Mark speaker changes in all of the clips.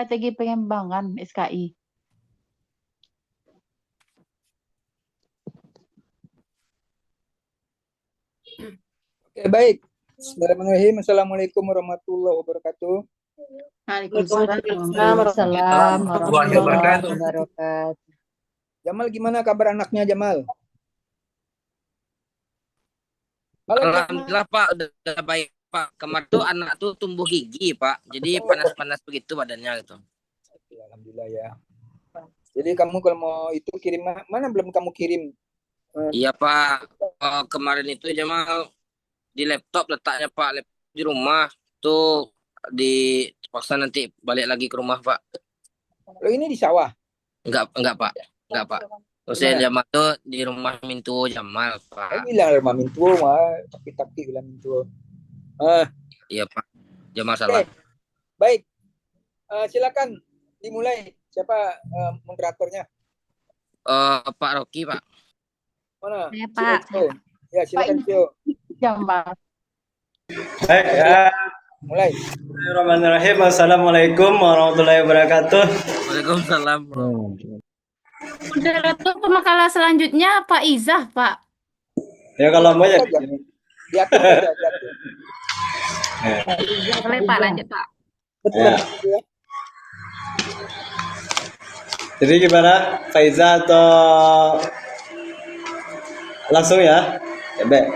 Speaker 1: KTG Pengembangan SKI.
Speaker 2: Oke, baik. Bismillahirrahmanirrahim. Assalamualaikum warahmatullahi wabarakatuh.
Speaker 1: Waalaikumsalam warahmatullahi wabarakatuh.
Speaker 2: Jamal, gimana kabar anaknya, Jamal? Halo, Jamal.
Speaker 3: Alhamdulillah Pak, udah baik Pak. Kemarin tuh anak tuh tumbuh gigi Pak, jadi panas-panas begitu badannya gitu.
Speaker 2: Alhamdulillah ya. Jadi kamu kalau mau itu kirim mana belum kamu kirim?
Speaker 3: Iya Pak, kemarin itu Jamal di laptop letaknya Pak, laptop di rumah tuh dipaksa nanti balik lagi ke rumah Pak.
Speaker 2: Lo ini di sawah?
Speaker 3: Enggak Pak, enggak Pak. Terus saya Jamal tuh di rumah Mintu Jamal Pak.
Speaker 2: Saya bilang rumah Mintu mah, tapi bilang Mintu.
Speaker 3: Iya Pak, Jamal salah.
Speaker 2: Baik, silakan dimulai. Siapa moderatornya?
Speaker 3: Pak Rocky Pak.
Speaker 2: Mana?
Speaker 1: Ya Pak.
Speaker 2: Ya silakan Cio.
Speaker 1: Jamal.
Speaker 4: Baik ya.
Speaker 2: Mulai.
Speaker 4: Bismillahirrahmanirrahim. Assalamualaikum warahmatullahi wabarakatuh.
Speaker 3: Waalaikumsalam.
Speaker 5: Moderator makalah selanjutnya Pak Izah Pak.
Speaker 4: Ya kalau mau ya.
Speaker 2: Diatur saja.
Speaker 5: Boleh Pak, lanjut Pak.
Speaker 2: Betul. Ya.
Speaker 4: Jadi gimana, Faiza atau langsung ya? Baik.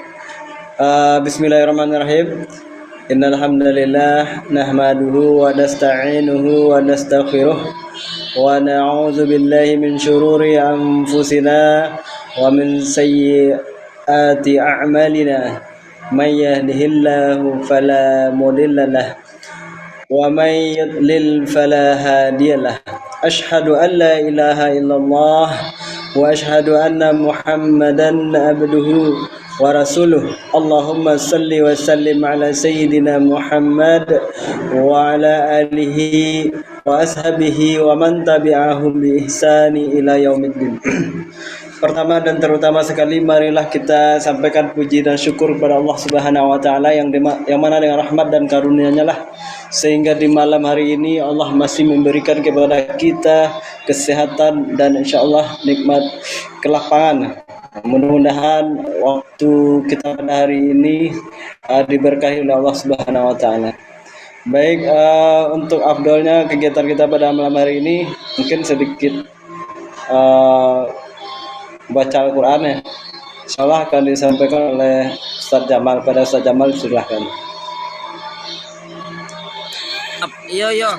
Speaker 4: Bismillahirrahmanirrahim. Innal hamdalillah nahmaduhu wa nasta'inuhu wa nastaghfiruh wa na'udzu billahi min shururi anfusina wa min sayyiati a'malina. May yahdihillahu fala mudilla lahu wa may yudlil fala hadiyalah. Ashhadu an la ilaha illallah wa ashhadu anna Muhammadan abduhu wa rasuluh. Allahumma salli wa sallim ala sayyidina Muhammad wa ala alihi wa ashabihi wa man tabi'ahum bi ihsani ila yaumiddin. Pertama dan terutama sekali, marilah kita sampaikan puji dan syukur kepada Allah Subhanahu wa taala yang mana dengan rahmat dan karunia-Nya lah sehingga di malam hari ini Allah masih memberikan kepada kita kesehatan dan insyaallah nikmat kelapangan. Mudah-mudahan waktu kita pada hari ini diberkahi oleh Allah Subhanahu wa taala. Baik, untuk afdolnya kegiatan kita pada malam hari ini mungkin sedikit baca Al-Quran ya. Insyaallah akan disampaikan oleh Ustaz Jamal. Pada Ustaz Jamal silahkan.
Speaker 3: Iya.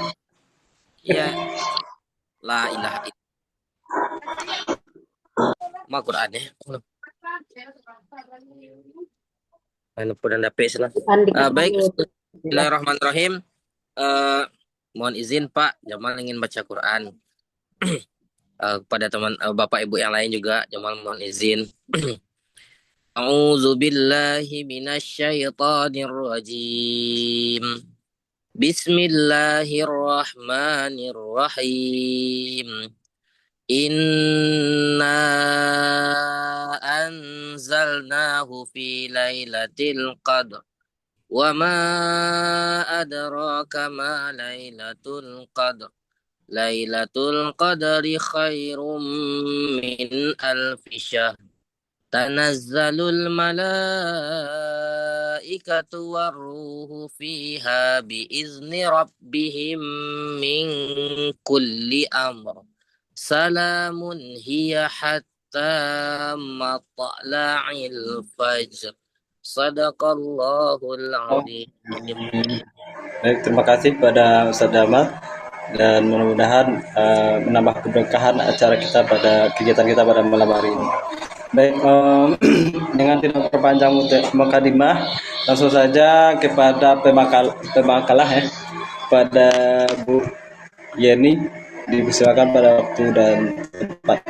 Speaker 3: Iya. La ilaha illallah. Ma Quran ya. Pun anda peselah. Baik. Bismillahirrahmanirrahim. Mohon izin Pak Jamal ingin baca Quran. Kepada teman Bapak Ibu yang lain juga Jamal mohon izin. A'udzu billahi minasyaitonir rajim. Bismillahirrahmanirrahim. Inna anzalnahu fi lailatul qadr. Wa ma adraka ma lailatul qadr. Lailatul Qadri khairum min alfi syahr. Tanazzalul malaikatu warruhu fiha biizni rabbihim min kulli amr. Salamun hiya hatta matla'il fajr. Sadaqallahul azim.
Speaker 4: Baik, terima kasih pada Ustaz Jamal. Dan mudah-mudahan menambah keberkahan acara kita pada kegiatan kita pada malam hari ini. Baik, dengan tidak perpanjang mukadimah, langsung saja kepada pemakalah ya, pada Bu Yeni, dipersilakan pada waktu dan tempat.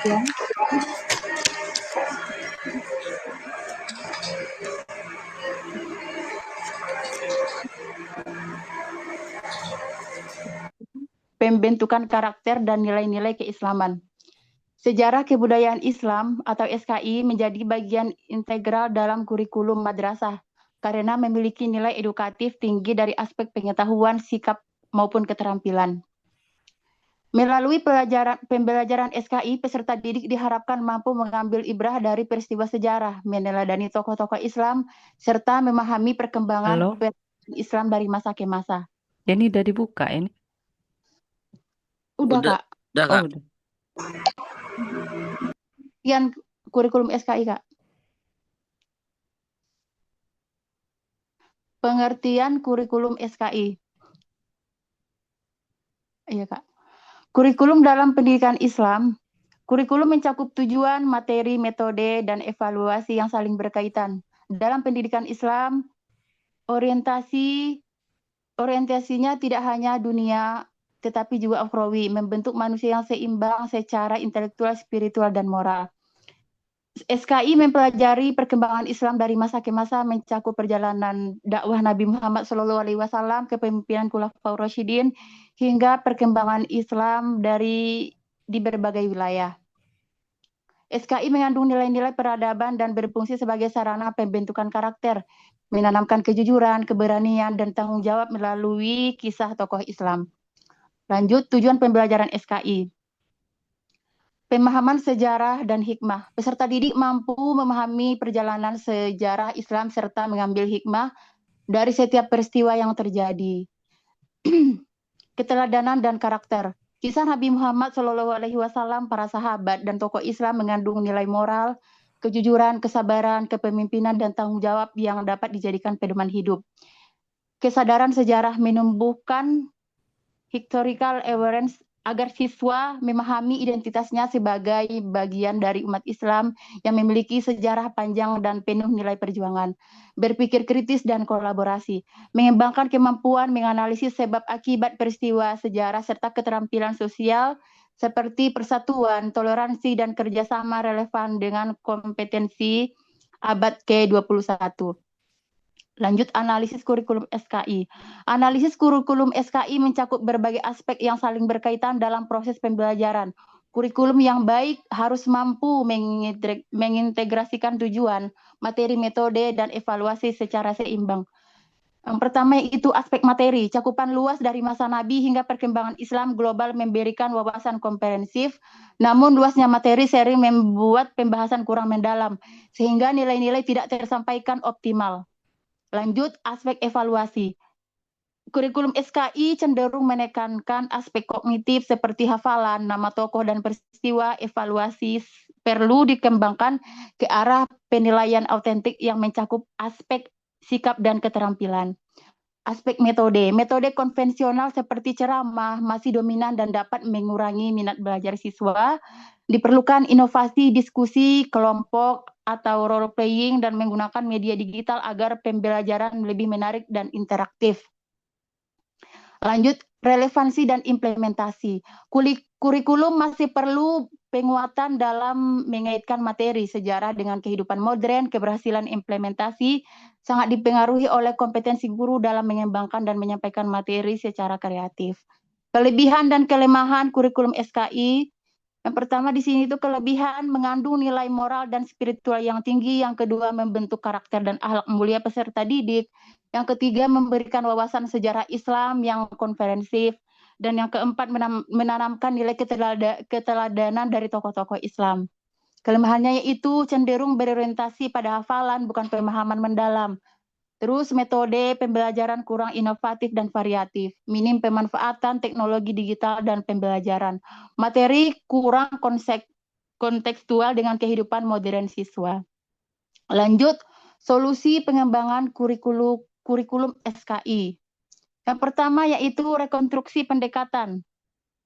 Speaker 1: Ya. Pembentukan karakter dan nilai-nilai keislaman. Sejarah kebudayaan Islam atau SKI menjadi bagian integral dalam kurikulum madrasah karena memiliki nilai edukatif tinggi dari aspek pengetahuan, sikap, maupun keterampilan. Melalui pembelajaran SKI, peserta didik diharapkan mampu mengambil ibrah dari peristiwa sejarah, meneladani tokoh-tokoh Islam, serta memahami perkembangan Islam dari masa ke masa.
Speaker 6: Ini udah dibuka ini?
Speaker 1: Udah, Kak.
Speaker 3: Udah,
Speaker 6: Oh,
Speaker 3: Kak.
Speaker 6: udah.
Speaker 1: Sekian kurikulum SKI, Kak. Pengertian kurikulum SKI. Iya, Kak. Kurikulum dalam pendidikan Islam. Kurikulum mencakup tujuan, materi, metode, dan evaluasi yang saling berkaitan. Dalam pendidikan Islam, orientasinya tidak hanya dunia, tetapi juga ukhrawi, membentuk manusia yang seimbang secara intelektual, spiritual, dan moral. SKI mempelajari perkembangan Islam dari masa ke masa, mencakup perjalanan dakwah Nabi Muhammad SAW, kepemimpinan Khulafaur Rasyidin, hingga perkembangan Islam di berbagai wilayah. SKI mengandung nilai-nilai peradaban dan berfungsi sebagai sarana pembentukan karakter, menanamkan kejujuran, keberanian, dan tanggung jawab melalui kisah tokoh Islam. Lanjut, tujuan pembelajaran SKI. Pemahaman sejarah dan hikmah. Peserta didik mampu memahami perjalanan sejarah Islam serta mengambil hikmah dari setiap peristiwa yang terjadi. Keteladanan dan karakter. Kisah Nabi Muhammad SAW, para sahabat, dan tokoh Islam mengandung nilai moral, kejujuran, kesabaran, kepemimpinan, dan tanggung jawab yang dapat dijadikan pedoman hidup. Kesadaran sejarah menumbuhkan historical awareness agar siswa memahami identitasnya sebagai bagian dari umat Islam yang memiliki sejarah panjang dan penuh nilai perjuangan. Berpikir kritis dan kolaborasi, mengembangkan kemampuan menganalisis sebab akibat peristiwa sejarah serta keterampilan sosial seperti persatuan, toleransi, dan kerjasama relevan dengan kompetensi abad ke-21. Lanjut, analisis kurikulum SKI. Analisis kurikulum SKI mencakup berbagai aspek yang saling berkaitan dalam proses pembelajaran. Kurikulum yang baik harus mampu mengintegrasikan tujuan, materi, metode, dan evaluasi secara seimbang. Yang pertama yaitu aspek materi. Cakupan luas dari masa Nabi hingga perkembangan Islam global memberikan wawasan komprehensif, namun luasnya materi sering membuat pembahasan kurang mendalam, sehingga nilai-nilai tidak tersampaikan optimal. Lanjut, aspek evaluasi. Kurikulum SKI cenderung menekankan aspek kognitif seperti hafalan, nama tokoh, dan peristiwa. Evaluasi perlu dikembangkan ke arah penilaian autentik yang mencakup aspek sikap dan keterampilan. Aspek metode. Metode konvensional seperti ceramah masih dominan dan dapat mengurangi minat belajar siswa. Diperlukan inovasi, diskusi, kelompok, atau role playing dan menggunakan media digital agar pembelajaran lebih menarik dan interaktif. Lanjut, relevansi dan implementasi. Kurikulum masih perlu penguatan dalam mengaitkan materi sejarah dengan kehidupan modern. Keberhasilan implementasi sangat dipengaruhi oleh kompetensi guru dalam mengembangkan dan menyampaikan materi secara kreatif. Kelebihan dan kelemahan kurikulum SKI. Yang pertama di sini itu kelebihan mengandung nilai moral dan spiritual yang tinggi. Yang kedua membentuk karakter dan akhlak mulia peserta didik. Yang ketiga memberikan wawasan sejarah Islam yang komprehensif. Dan yang keempat menanamkan nilai keteladanan dari tokoh-tokoh Islam. Kelemahannya yaitu cenderung berorientasi pada hafalan bukan pemahaman mendalam. Terus metode pembelajaran kurang inovatif dan variatif, minim pemanfaatan teknologi digital dan pembelajaran. Materi kurang kontekstual dengan kehidupan modern siswa. Lanjut, solusi pengembangan kurikulum SKI. Yang pertama yaitu rekonstruksi pendekatan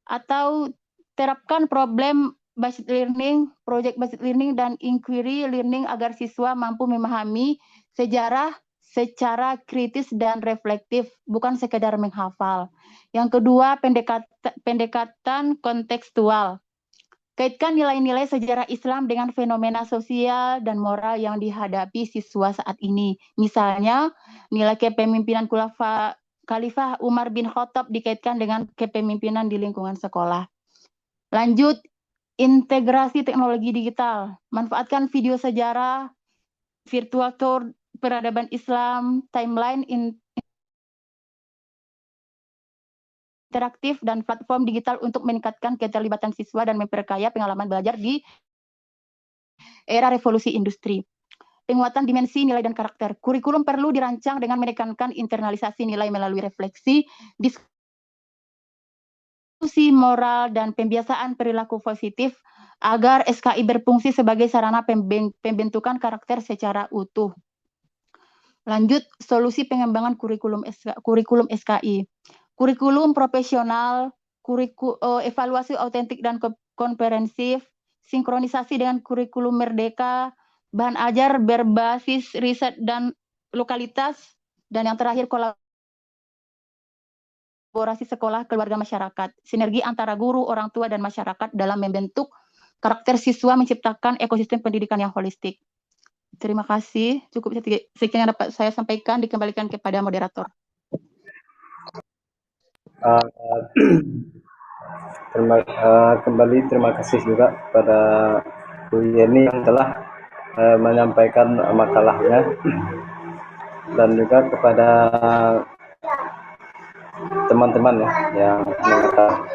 Speaker 1: atau terapkan problem based learning, project based learning, dan inquiry learning agar siswa mampu memahami sejarah secara kritis dan reflektif, bukan sekedar menghafal. Yang kedua, pendekatan kontekstual. Kaitkan nilai-nilai sejarah Islam dengan fenomena sosial dan moral yang dihadapi siswa saat ini. Misalnya, nilai kepemimpinan Khalifah Umar bin Khattab dikaitkan dengan kepemimpinan di lingkungan sekolah. Lanjut, integrasi teknologi digital. Manfaatkan video sejarah, virtual tour peradaban Islam, timeline interaktif, dan platform digital untuk meningkatkan keterlibatan siswa dan memperkaya pengalaman belajar di era revolusi industri. Penguatan dimensi nilai dan karakter. Kurikulum perlu dirancang dengan menekankan internalisasi nilai melalui refleksi, diskusi moral, dan pembiasaan perilaku positif agar SKI berfungsi sebagai sarana pembentukan karakter secara utuh. Lanjut, solusi pengembangan kurikulum SKI. Kurikulum profesional, evaluasi autentik dan komprehensif, sinkronisasi dengan kurikulum merdeka, bahan ajar berbasis riset dan lokalitas, dan yang terakhir kolaborasi sekolah, keluarga, masyarakat. Sinergi antara guru, orang tua, dan masyarakat dalam membentuk karakter siswa menciptakan ekosistem pendidikan yang holistik. Terima kasih. Cukup sekian yang dapat saya sampaikan. Dikembalikan kepada moderator.
Speaker 4: Kembali terima kasih juga pada Bu Yeni yang telah menyampaikan makalahnya, dan juga kepada teman-teman ya yang menonton.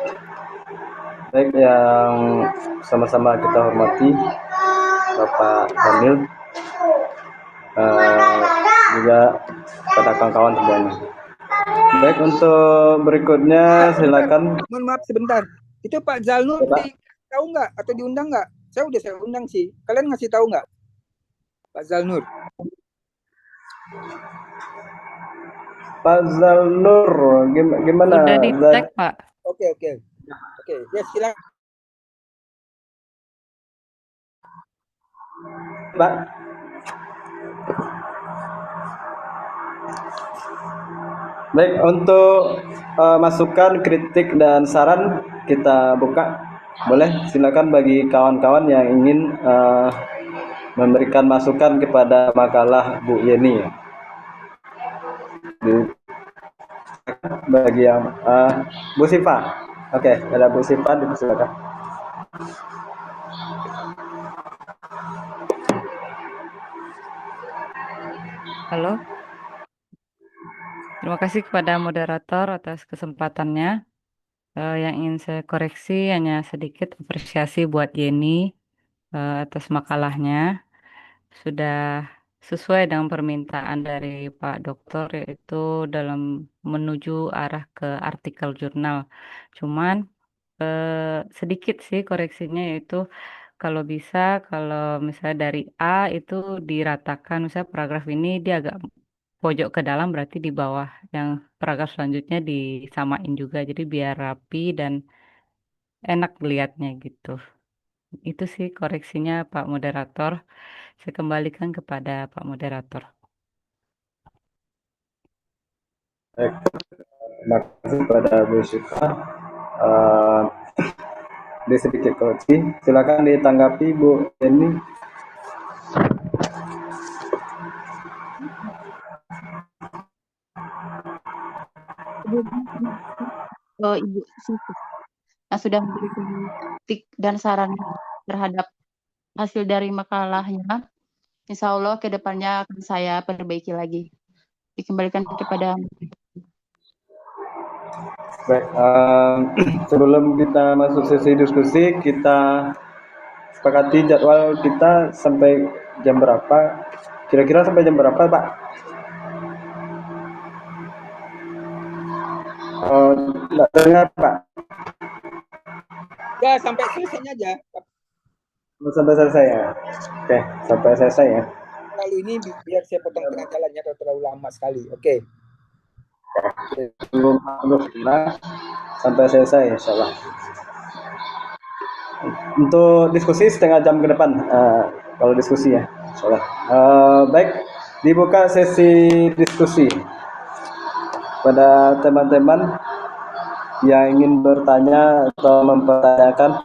Speaker 4: Baik, yang sama-sama kita hormati Bapak Daniel, juga pada kawan-kawan semuanya. Baik, untuk berikutnya silakan.
Speaker 2: Mohon maaf sebentar. Itu Pak Zalnur tahu nggak atau diundang nggak? Saya undang sih. Kalian ngasih tahu nggak? Pak Zalnur.
Speaker 4: Pak Zalnur, gimana?
Speaker 5: Udah di-tag, Pak.
Speaker 2: Oke. Ya, silakan.
Speaker 4: Pak. Baik, untuk masukan, kritik, dan saran kita buka. Boleh, silakan bagi kawan-kawan yang ingin memberikan masukan kepada makalah Bu Yeni. Bagi yang Bu Siva. Oke, ada Bu Siva, silakan.
Speaker 6: Halo. Terima kasih kepada moderator atas kesempatannya. Yang ingin saya koreksi hanya sedikit apresiasi buat Yeni atas makalahnya. Sudah sesuai dengan permintaan dari Pak Dokter, yaitu dalam menuju arah ke artikel jurnal. Cuman sedikit sih koreksinya, yaitu kalau bisa, kalau misalnya dari A itu diratakan, misalnya paragraf ini dia agak pojok ke dalam, berarti di bawah yang paragraf selanjutnya disamain juga, jadi biar rapi dan enak dilihatnya gitu. Itu sih koreksinya Pak Moderator. Saya kembalikan kepada Pak Moderator.
Speaker 4: Terima kasih kepada Bu Siva. Di sedikit koreksi, silakan ditanggapi Bu Yeni.
Speaker 1: Ibu Siti yang sudah memberikan kritik dan saran terhadap hasil dari makalahnya. Insya Allah ke depannya akan saya perbaiki lagi. Dikembalikan kepada.
Speaker 4: Baik, sebelum kita masuk sesi diskusi, kita sepakati jadwal kita sampai jam berapa? Kira-kira sampai jam berapa, Pak? Tidak dengar, Pak.
Speaker 2: Ya, sampai selesainya aja.
Speaker 4: Sampai selesai ya. Oke, sampai selesai ya.
Speaker 2: Lalu ini biar saya potong tengah jalannya atau terlalu lama sekali. Oke.
Speaker 4: Sampai selesai, insyaallah. Untuk diskusi setengah jam ke depan, kalau diskusi ya, insyaallah. Baik, dibuka sesi diskusi. Pada teman-teman yang ingin bertanya atau mempertanyakan,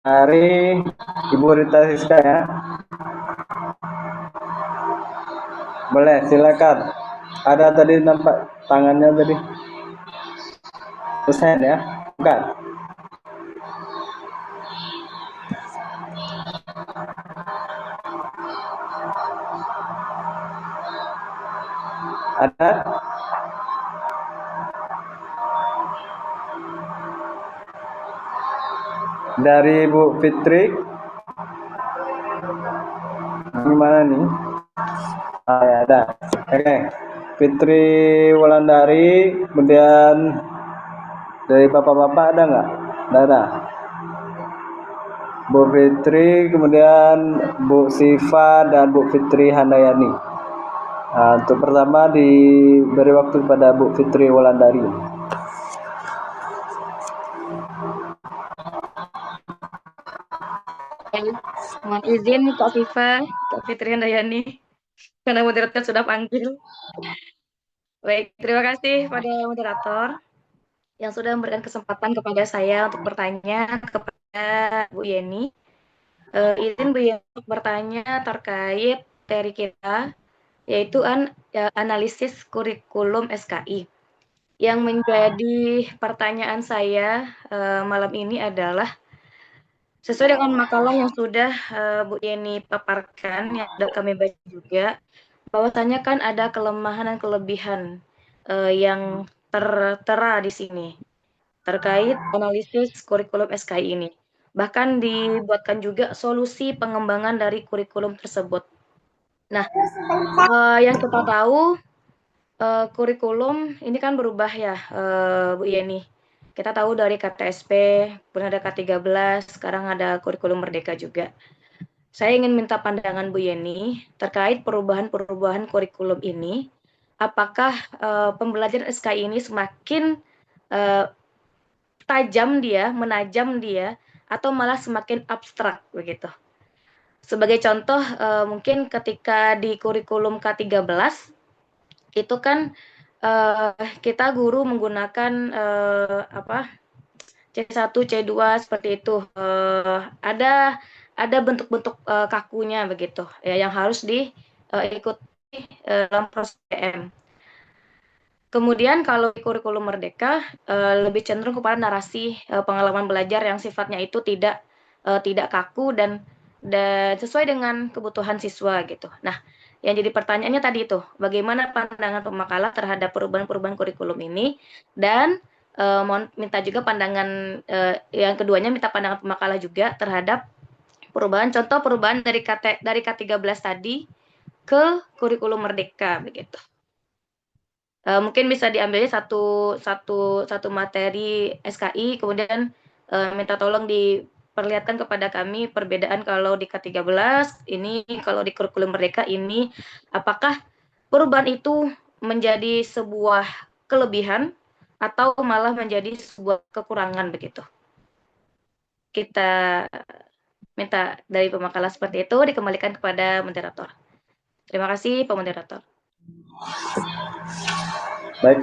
Speaker 4: Hari Ibu Rita Siska ya. Boleh, silakan. Ada tadi nampak tangannya tadi. Hussein ya? Bukan. Ada? Dari Bu Fitri. Gimana nih? Ah, ya, ada. Oke. Fitri Wulandari, kemudian dari bapak-bapak ada nggak? Nggak ada. Bu Fitri, kemudian Bu Siva dan Bu Fitri Handayani. Nah, untuk pertama diberi waktu kepada Bu Fitri Wulandari.
Speaker 7: Mohon izin Kak Viva, Kak Fitri Handayani, karena moderator sudah panggil. Baik, terima kasih pada moderator yang sudah memberikan kesempatan kepada saya untuk bertanya kepada Bu Yeni. Izin Bu Yeni untuk bertanya terkait materi kita, yaitu analisis kurikulum SKI. Yang menjadi pertanyaan saya malam ini adalah, sesuai dengan makalah yang sudah Bu Yeni paparkan, yang sudah kami baca juga, bahwasanya kan ada kelemahan dan kelebihan yang tertera di sini terkait analisis kurikulum SKI ini. Bahkan dibuatkan juga solusi pengembangan dari kurikulum tersebut. Nah, yang kita tahu kurikulum ini kan berubah ya, Bu Yeni. Kita tahu dari KTSP, kemudian ada K13, sekarang ada kurikulum Merdeka juga. Saya ingin minta pandangan Bu Yeni terkait perubahan-perubahan kurikulum ini. Apakah pembelajaran SKI ini semakin menajam dia, atau malah semakin abstrak begitu. Sebagai contoh, mungkin ketika di kurikulum K13 itu kan kita guru menggunakan C1, C2 seperti itu. Ada bentuk-bentuk kakunya begitu ya, yang harus diikuti dalam proses PM. Kemudian kalau di kurikulum Merdeka lebih cenderung kepada narasi pengalaman belajar yang sifatnya itu tidak kaku dan sesuai dengan kebutuhan siswa gitu. Nah, yang jadi pertanyaannya tadi itu, bagaimana pandangan pemakalah terhadap perubahan-perubahan kurikulum ini, dan mohon minta juga pandangan yang keduanya, minta pandangan pemakalah juga terhadap contoh perubahan dari K13 tadi ke kurikulum Merdeka begitu. Mungkin bisa diambilnya satu materi SKI, kemudian minta tolong diperlihatkan kepada kami perbedaan kalau di K13 ini, kalau di kurikulum Merdeka ini, apakah perubahan itu menjadi sebuah kelebihan atau malah menjadi sebuah kekurangan begitu. Kita minta dari pemakalah seperti itu dikembalikan kepada moderator. Terima kasih, Pak Moderator.
Speaker 4: Baik,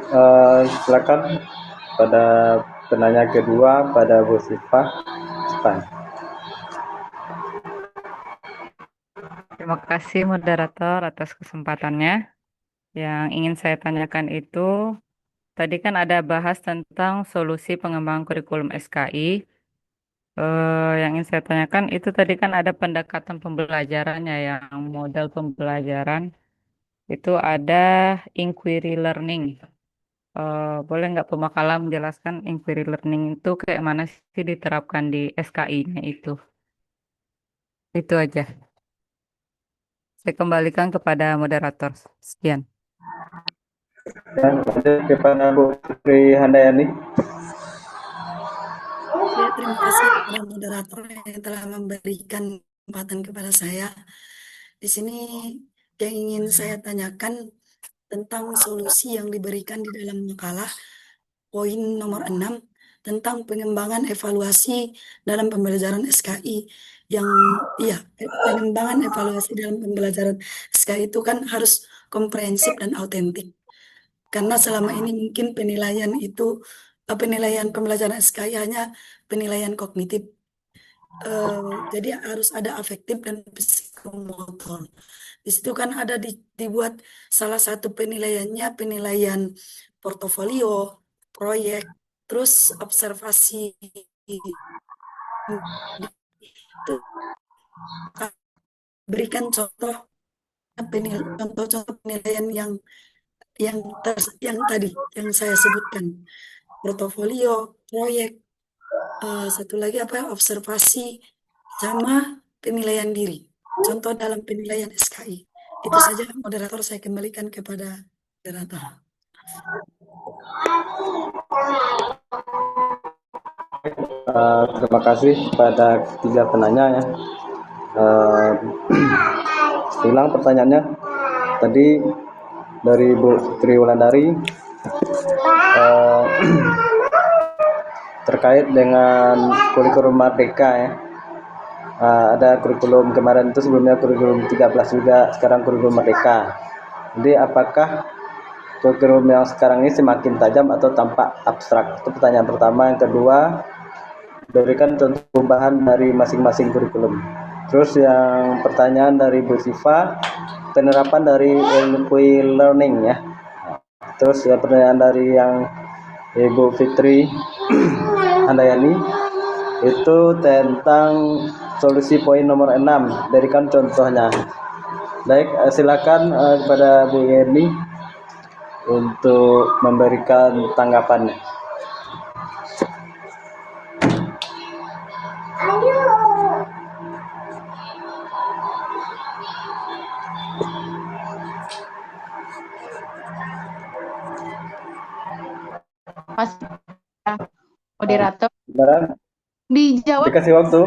Speaker 4: silakan pada penanya kedua pada Bu Siva.
Speaker 6: Terima kasih moderator atas kesempatannya. Yang ingin saya tanyakan itu, tadi kan ada bahas tentang solusi pengembangan kurikulum SKI. Yang ingin saya tanyakan itu tadi kan ada pendekatan pembelajarannya, yang model pembelajaran itu ada inquiry learning. Boleh nggak pemakalah menjelaskan inquiry learning itu kayak mana sih diterapkan di SKI-nya itu? Itu aja. Saya kembalikan kepada moderator. Sekian.
Speaker 4: Dan kepada Bu Fitri Handayani.
Speaker 8: Ya, terima kasih kepada moderator yang telah memberikan kesempatan kepada saya. Di sini yang ingin saya tanyakan tentang solusi yang diberikan di dalam makalah poin nomor 6 tentang pengembangan evaluasi dalam pembelajaran SKI. Pengembangan evaluasi dalam pembelajaran SKI itu kan harus komprehensif dan autentik. Karena selama ini mungkin penilaian pembelajaran SKI hanya penilaian kognitif. Jadi harus ada afektif dan psikomotor. Di situ kan ada dibuat salah satu penilaiannya penilaian portofolio, proyek, terus observasi. Itu berikan contoh-contoh penilaian yang tadi yang saya sebutkan, portofolio, proyek, satu lagi observasi sama penilaian diri. Contoh dalam penilaian SKI. Itu saja moderator, saya kembalikan kepada moderator.
Speaker 4: Terima kasih kepada ketiga penanya ya. Ulang pertanyaannya tadi dari Bu Fitri Wulandari terkait dengan kurikulum Merdeka ya. Ada kurikulum kemarin itu sebelumnya kurikulum 13 juga, sekarang kurikulum Merdeka. Jadi apakah kurikulum yang sekarang ini semakin tajam atau tampak abstrak? Itu pertanyaan pertama. Yang kedua, berikan contoh perubahan dari masing-masing kurikulum. Terus yang pertanyaan dari Bu Siva, penerapan dari e-learning ya. Terus ya pertanyaan dari yang Ibu Fitri Handayani itu tentang solusi poin nomor 6, berikan contohnya. Baik, silakan kepada Bu Yeni untuk memberikan tanggapannya.
Speaker 1: Mas moderator,
Speaker 4: Benar?
Speaker 1: dijawab.
Speaker 4: Dikasih waktu.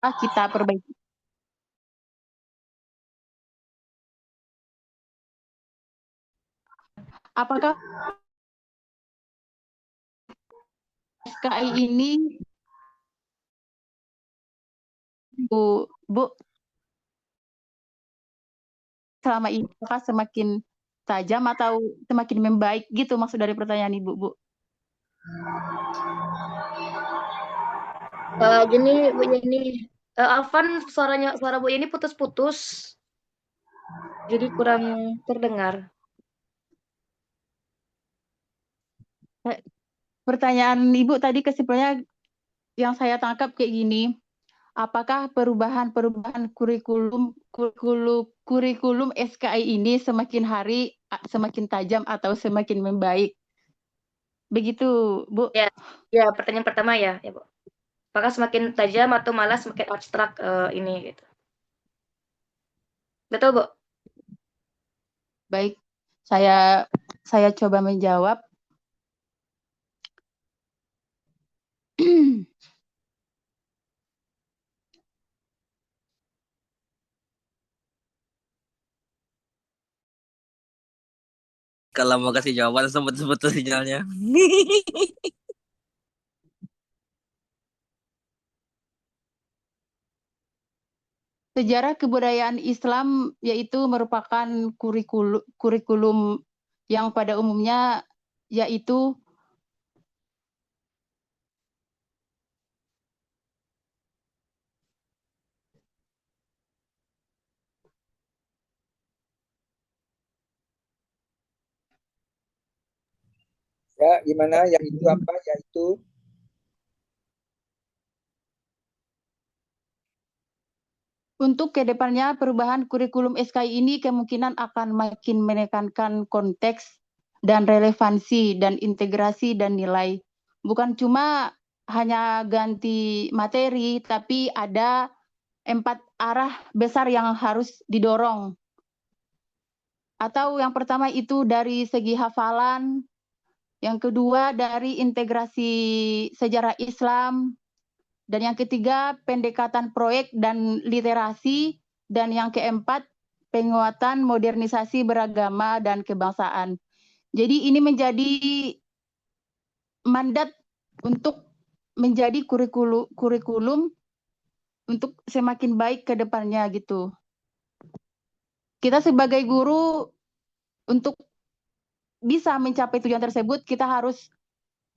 Speaker 1: Kita perbaiki. Apakah SKI ini Bu selama ini apakah semakin tajam atau semakin membaik gitu maksud dari pertanyaan Ibu, Bu?
Speaker 7: Gini Bu Yeni, Afan suara Bu Yeni putus-putus, jadi kurang terdengar.
Speaker 1: Pertanyaan Ibu tadi kesimpulannya yang saya tangkap kayak gini, apakah perubahan kurikulum SKI ini semakin hari semakin tajam atau semakin membaik? Begitu, Bu?
Speaker 7: Ya, pertanyaan pertama ya Bu. Apakah semakin tajam atau malah semakin abstrak ini gitu. Betul, Bu?
Speaker 1: Baik, saya coba menjawab.
Speaker 3: Kalau mau kasih jawaban sebut-sebut sinyalnya.
Speaker 1: Sejarah kebudayaan Islam yaitu merupakan kurikulum yang pada umumnya yaitu
Speaker 2: Ya, gimana? Yang itu apa? Yaitu
Speaker 1: untuk kedepannya perubahan kurikulum SKI ini kemungkinan akan makin menekankan konteks dan relevansi dan integrasi dan nilai. Bukan cuma hanya ganti materi, tapi ada 4 arah besar yang harus didorong. Atau yang pertama itu dari segi hafalan, yang kedua dari integrasi sejarah Islam, dan yang ketiga pendekatan proyek dan literasi, dan yang keempat penguatan modernisasi beragama dan kebangsaan. Jadi ini menjadi mandat untuk menjadi kurikulum untuk semakin baik ke depannya gitu. Kita sebagai guru untuk bisa mencapai tujuan tersebut kita harus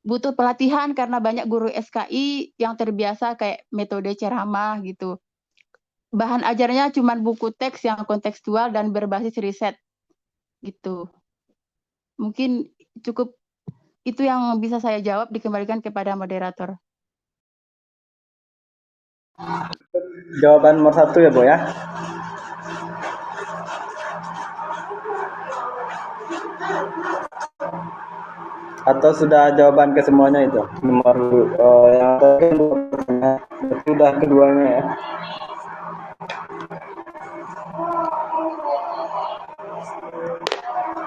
Speaker 1: butuh pelatihan karena banyak guru SKI yang terbiasa kayak metode ceramah gitu. Bahan ajarnya cuma buku teks yang kontekstual dan berbasis riset gitu. Mungkin cukup itu yang bisa saya jawab, dikembalikan kepada moderator.
Speaker 4: Jawaban nomor 1 ya, Bu ya. Atau sudah jawaban ke semuanya itu? Nomor yang tadi sudah keduanya ya.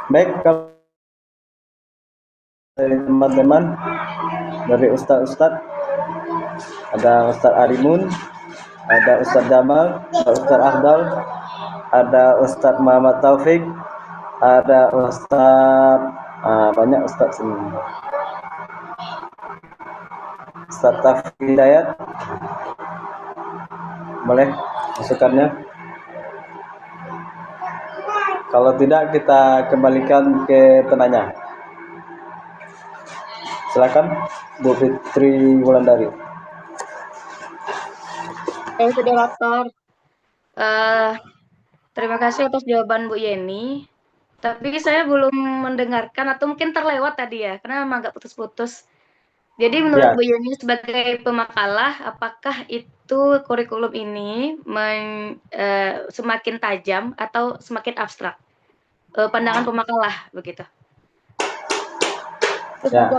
Speaker 4: Baik, kalau dari teman-teman, dari Ustadz-Ustadz, ada Ustadz Arimun, ada Ustadz Jamal, ada Ustadz Afdal, ada Ustadz Muhammad Taufik, ada Ustadz banyak Ustadz sini. Ustadz Taufik Hidayat, boleh masukannya? Kalau tidak, kita kembalikan ke penanya. Silakan, Bu Fitri Wulandari.
Speaker 7: Moderator, terima kasih atas jawaban Bu Yeni. Tapi saya belum mendengarkan atau mungkin terlewat tadi ya, karena memang agak putus-putus. Jadi menurut Bu Yeni sebagai pemakalah, apakah itu kurikulum ini semakin tajam atau semakin abstrak? Pandangan pemakalah begitu.
Speaker 4: Ya,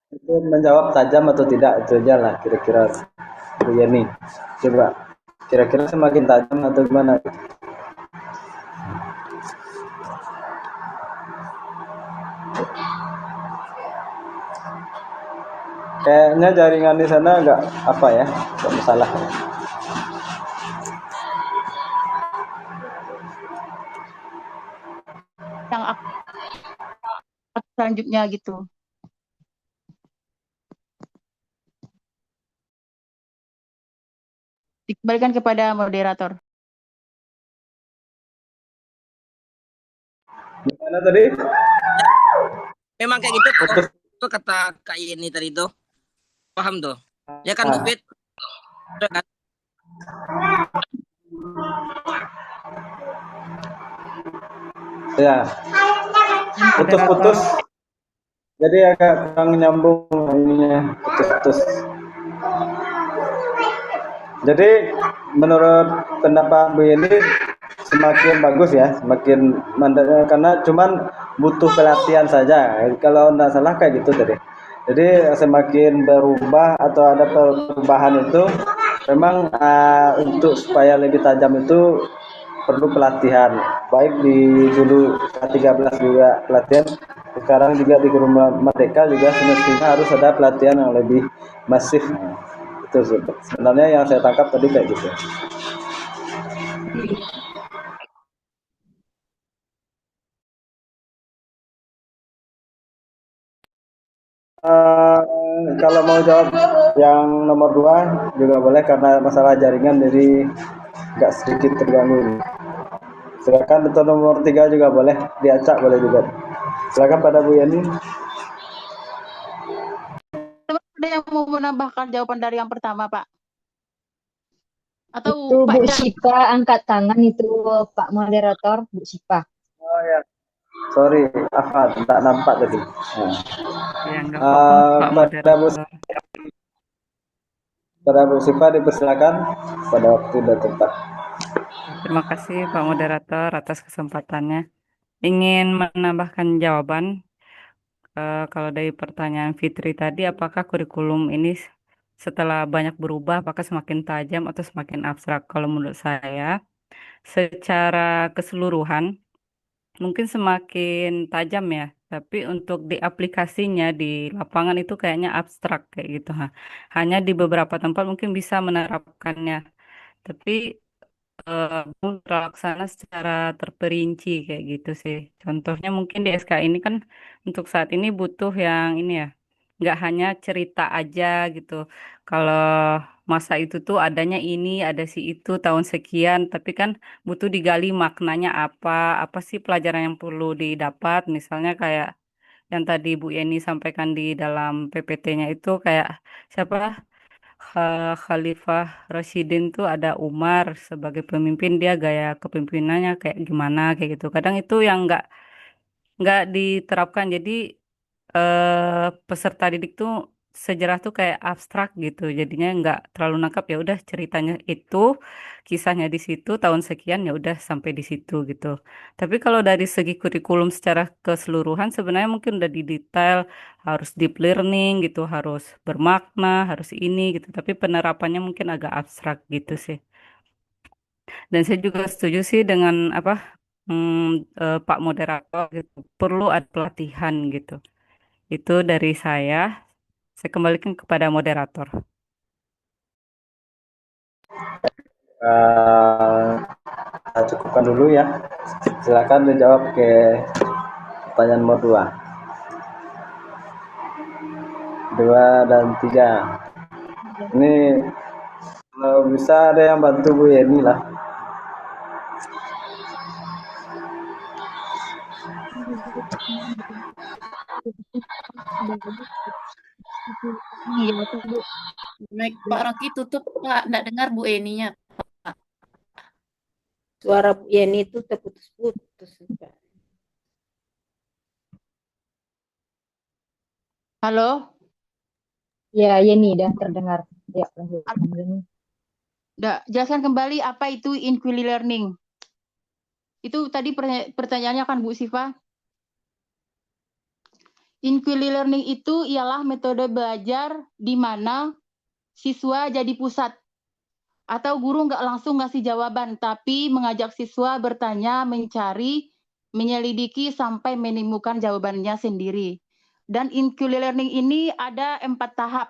Speaker 4: itu menjawab tajam atau tidak, itu aja lah kira-kira Bu Yeni. Coba kira-kira semakin tajam atau gimana? Kayaknya jaringan di sana agak apa ya, agak masalah.
Speaker 1: Yang selanjutnya gitu. Dikembalikan kepada moderator.
Speaker 4: Gimana tadi?
Speaker 3: Memang kayak gitu tuh kata Kak Yeni tadi tuh. Paham tuh. Ya kan Bu Fit? Kan?
Speaker 4: Ya. Putus-putus. Jadi agak kurang nyambung ininya, putus-putus. Jadi menurut pendapat Bu ini semakin bagus ya, semakin karena cuman butuh pelatihan saja. Kalau tidak salah kayak gitu tadi. Jadi semakin berubah atau ada perubahan itu memang untuk supaya lebih tajam itu perlu pelatihan. Baik di dulu 13 juga pelatihan, sekarang juga di Guru Merdeka juga semestinya harus ada pelatihan yang lebih masif. Itu sebenarnya yang saya tangkap tadi kayak gitu. Kalau mau jawab yang nomor 2 juga boleh karena masalah jaringan jadi nggak sedikit terganggu. Silakan untuk nomor 3 juga boleh, diacak boleh juga. Silakan pada Bu Yani.
Speaker 1: Ada yang mau menambahkan jawaban dari yang pertama, Pak? Atau
Speaker 9: itu
Speaker 1: Pak
Speaker 9: Bu Sipa angkat tangan itu Pak moderator, Bu Sipa.
Speaker 4: Oh ya. Sorry, apa tak nampak tadi.
Speaker 6: Ya, enggak apa-apa, Pak moderator.
Speaker 4: Pada Bu Sipa dipersilakan pada waktu dan tempat.
Speaker 6: Terima kasih Pak moderator atas kesempatannya. Ingin menambahkan jawaban. Kalau dari pertanyaan Fitri tadi, apakah kurikulum ini setelah banyak berubah, apakah semakin tajam atau semakin abstrak? Kalau menurut saya, secara keseluruhan, mungkin semakin tajam ya. Tapi untuk di aplikasinya, di lapangan itu kayaknya abstrak kayak gitu. Hanya di beberapa tempat mungkin bisa menerapkannya. Tapi belum terlaksana secara terperinci kayak gitu sih. Contohnya mungkin di SK ini kan untuk saat ini butuh yang ini ya, nggak hanya cerita aja gitu. Kalau masa itu tuh adanya ini, ada si itu tahun sekian, tapi kan butuh digali maknanya apa sih pelajaran yang perlu didapat, misalnya kayak yang tadi Bu Yeni sampaikan di dalam PPT-nya itu kayak siapa Khalifah Rasyidin tuh ada Umar sebagai pemimpin, dia gaya kepemimpinannya kayak gimana kayak gitu. Kadang itu yang nggak diterapkan. Jadi peserta didik tuh sejarah tuh kayak abstrak gitu. Jadinya nggak terlalu nangkap, ya udah ceritanya itu kisahnya di situ tahun sekian ya udah sampai di situ gitu. Tapi kalau dari segi kurikulum secara keseluruhan sebenarnya mungkin udah didetail, harus deep learning gitu, harus bermakna, harus ini gitu. Tapi penerapannya mungkin agak abstrak gitu sih. Dan saya juga setuju sih dengan apa Pak Moderator gitu. Perlu ada pelatihan gitu. Itu dari saya. Saya kembalikan kepada moderator.
Speaker 4: Saya cukupkan dulu ya. Silakan dijawab ke pertanyaan nomor 2. 2 dan 3. Ini kalau bisa ada yang bantu Bu Yeni lah.
Speaker 5: Baik, Pak Rocky tutup, Pak. Nggak dengar Bu Eninya.
Speaker 9: Suara Bu Yeni itu terputus-putus.
Speaker 1: Halo?
Speaker 9: Ya, Yeni udah terdengar. Ya, lanjut.
Speaker 1: Jelaskan kembali apa itu inquiry learning. Itu tadi pertanyaannya kan Bu Siva. Inquiry learning itu ialah metode belajar di mana siswa jadi pusat. Atau guru nggak langsung ngasih jawaban, tapi mengajak siswa bertanya, mencari, menyelidiki sampai menemukan jawabannya sendiri. Dan inquiry learning ini ada 4 tahap.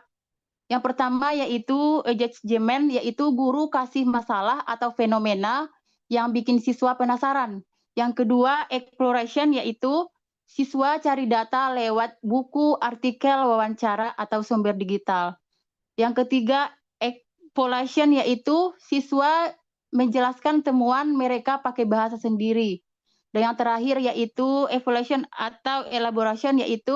Speaker 1: Yang pertama yaitu engagement, yaitu guru kasih masalah atau fenomena yang bikin siswa penasaran. Yang kedua, exploration, yaitu siswa cari data lewat buku, artikel, wawancara, atau sumber digital. Yang ketiga, exploration, yaitu siswa menjelaskan temuan mereka pakai bahasa sendiri. Dan yang terakhir yaitu evaluation atau elaboration, yaitu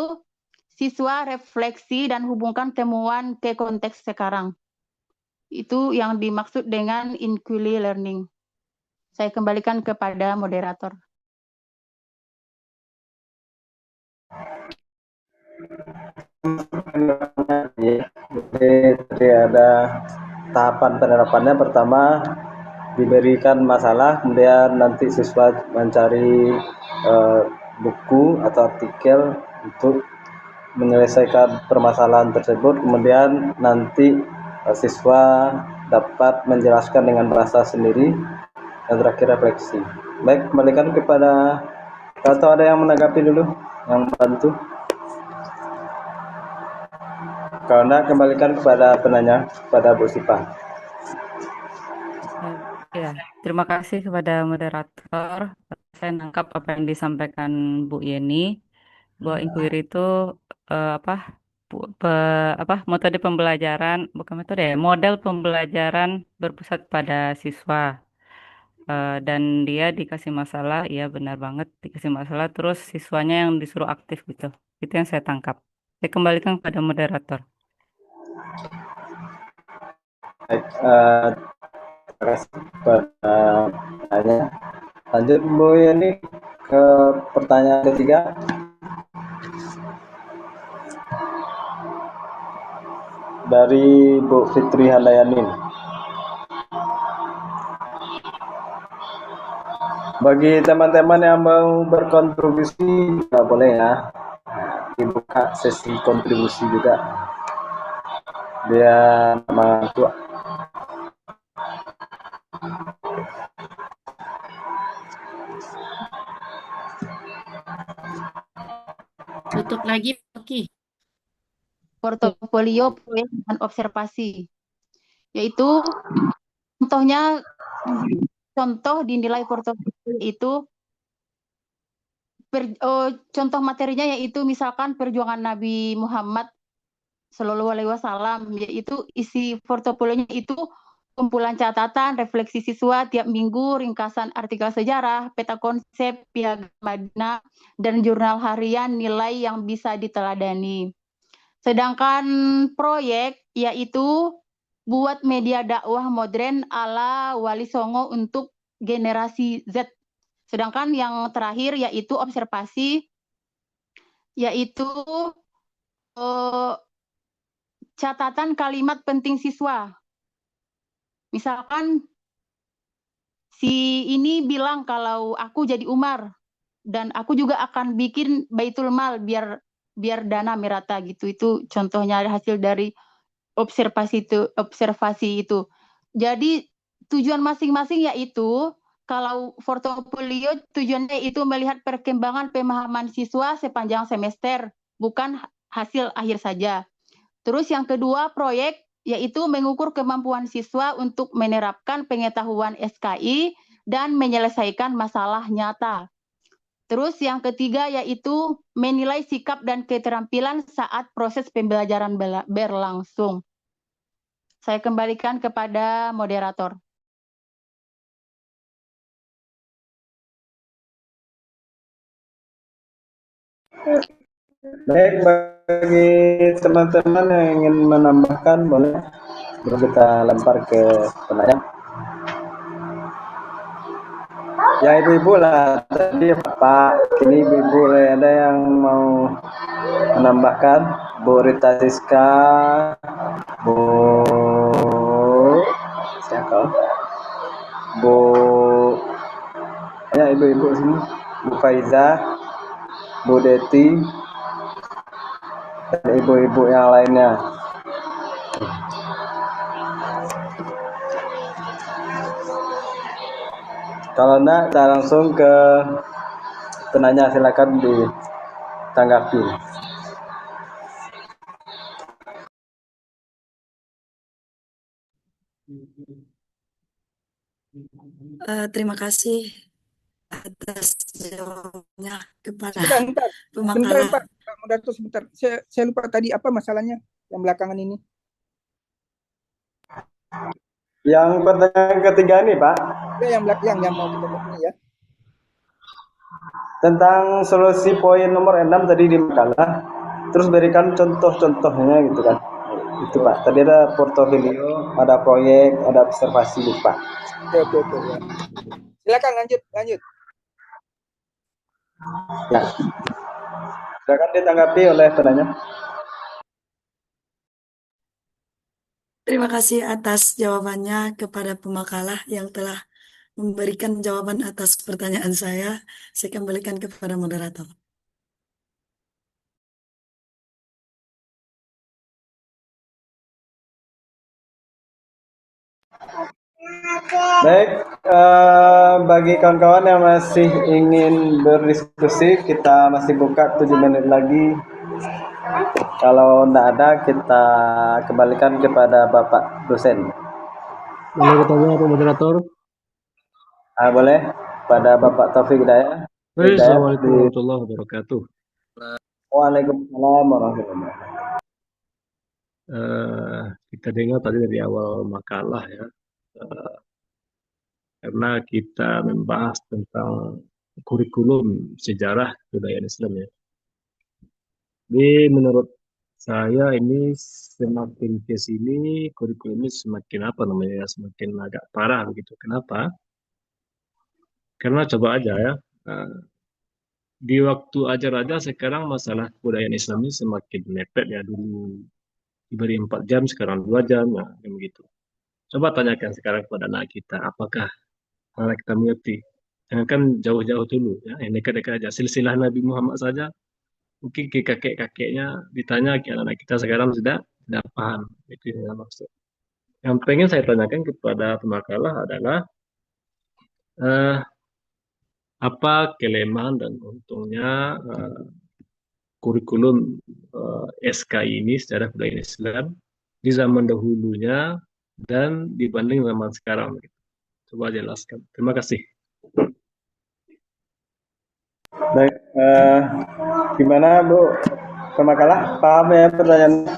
Speaker 1: siswa refleksi dan hubungkan temuan ke konteks sekarang. Itu yang dimaksud dengan inquiry learning. Saya kembalikan kepada moderator.
Speaker 4: Jadi ada tahapan penerapannya. Pertama, diberikan masalah, kemudian nanti siswa mencari buku atau artikel untuk menyelesaikan permasalahan tersebut, kemudian nanti siswa dapat menjelaskan dengan bahasa sendiri, dan terakhir refleksi. Baik, kembalikan kepada, atau ada yang menanggapi dulu, yang bantu? Karena kembalikan kepada penanya, kepada Bu Sipa.
Speaker 6: Ya, terima kasih kepada moderator. Saya nangkap apa yang disampaikan Bu Yeni, bahwa inquiry itu metode pembelajaran, bukan metode ya, model pembelajaran berpusat pada siswa. Dan dia dikasih masalah, ya benar banget dikasih masalah, terus siswanya yang disuruh aktif gitu. Itu yang saya tangkap. Saya kembalikan kepada moderator.
Speaker 4: Baik, terima kasih kepada penanya. Lanjut Bu Yeni ke pertanyaan ketiga. Dari Bu Fitri Handayani. Bagi teman-teman yang mau berkontribusi, boleh ya, dibuka sesi kontribusi juga biar mampu.
Speaker 5: Tutup lagi, Oki.
Speaker 1: Portofolio proyek dan observasi, yaitu contoh dinilai portofolio itu contoh materinya yaitu misalkan perjuangan Nabi Muhammad Shallallahu Alaihi Wasallam, yaitu isi portofolionya itu kumpulan catatan, refleksi siswa tiap minggu, ringkasan artikel sejarah, peta konsep, piagam Madinah, dan jurnal harian nilai yang bisa diteladani. Sedangkan proyek yaitu buat media dakwah modern ala Wali Songo untuk generasi Z. Sedangkan yang terakhir yaitu observasi, yaitu catatan kalimat penting siswa. Misalkan si ini bilang kalau aku jadi Umar dan aku juga akan bikin Baitul Mal biar dana merata gitu. Itu contohnya hasil dari observasi itu. Jadi tujuan masing-masing yaitu kalau portofolio tujuannya itu melihat perkembangan pemahaman siswa sepanjang semester, bukan hasil akhir saja. Terus yang kedua proyek yaitu mengukur kemampuan siswa untuk menerapkan pengetahuan SKI dan menyelesaikan masalah nyata. Terus yang ketiga yaitu menilai sikap dan keterampilan saat proses pembelajaran berlangsung. Saya kembalikan kepada moderator.
Speaker 4: Baik, bagi teman-teman yang ingin menambahkan boleh, baru kita lempar ke penanya. Ya ibu-ibu lah tadi Pak, ini ibu-ibu ada yang mau menambahkan? Bu Rita Siska, Bu siapa? Bu, ya ibu-ibu sini, Bu Faiza, Bu Deti, dan ibu-ibu yang lainnya. Kalau enggak, kita langsung ke penanya, silakan ditanggapi.
Speaker 8: Terima kasih atas jawabannya kepada
Speaker 2: Sebentar,
Speaker 8: pemakaran.
Speaker 2: Pak moderator sebentar. Saya lupa tadi apa masalahnya yang belakangan ini.
Speaker 4: Yang pertanyaan ketiga nih Pak.
Speaker 2: Ya, yang mau kita ini ya.
Speaker 4: Tentang solusi poin nomor 6 tadi di makalah, terus berikan contoh-contohnya gitu kan. Itu Pak, tadi ada portofolio, ada proyek, ada observasi gitu Pak.
Speaker 2: Oke. Ya. Silakan lanjut.
Speaker 4: Ya. Silakan ditanggapi oleh penanya.
Speaker 8: Terima kasih atas jawabannya kepada pemakalah yang telah memberikan jawaban atas pertanyaan saya. Saya kembalikan kepada moderator.
Speaker 4: Baik, bagi kawan-kawan yang masih ingin berdiskusi, kita masih buka 7 menit lagi. Kalau tidak ada, kita kembalikan kepada Bapak dosen.
Speaker 10: Boleh bertanya Pak Moderator?
Speaker 4: Boleh, pada Bapak Taufik Hidayat.
Speaker 10: Assalamualaikum warahmatullahi wabarakatuh.
Speaker 4: Waalaikumsalam warahmatullahi wabarakatuh.
Speaker 10: Kita dengar tadi dari awal makalah ya, karena kita membahas tentang kurikulum sejarah kebudayaan Islam ya. Jadi menurut saya ini semakin ke sini kurikulum ini semakin semakin agak parah begitu. Kenapa? Karena coba aja ya, di waktu ajar aja sekarang masalah kebudayaan Islam ini semakin mepet ya. Dulu diberi 4 jam, sekarang 2 jam, nah begitu. Coba tanyakan sekarang kepada anak kita, apakah anak kita mengerti? Jangan kan jauh-jauh dulu ya, yang dekat-dekat aja. Silsilah Nabi Muhammad saja, mungkin ke kakek-kakeknya ditanya, ke anak kita sekarang sudah paham. Itu yang maksud. Yang pengen saya tanyakan kepada pemakalah adalah apa kelemahan dan untungnya kurikulum SKI ini secara kebudayaan Islam di zaman dahulunya dan dibanding zaman sekarang. Coba jelaskan. Terima kasih.
Speaker 4: Baik, gimana Bu pemakalah? Paham ya pertanyaan?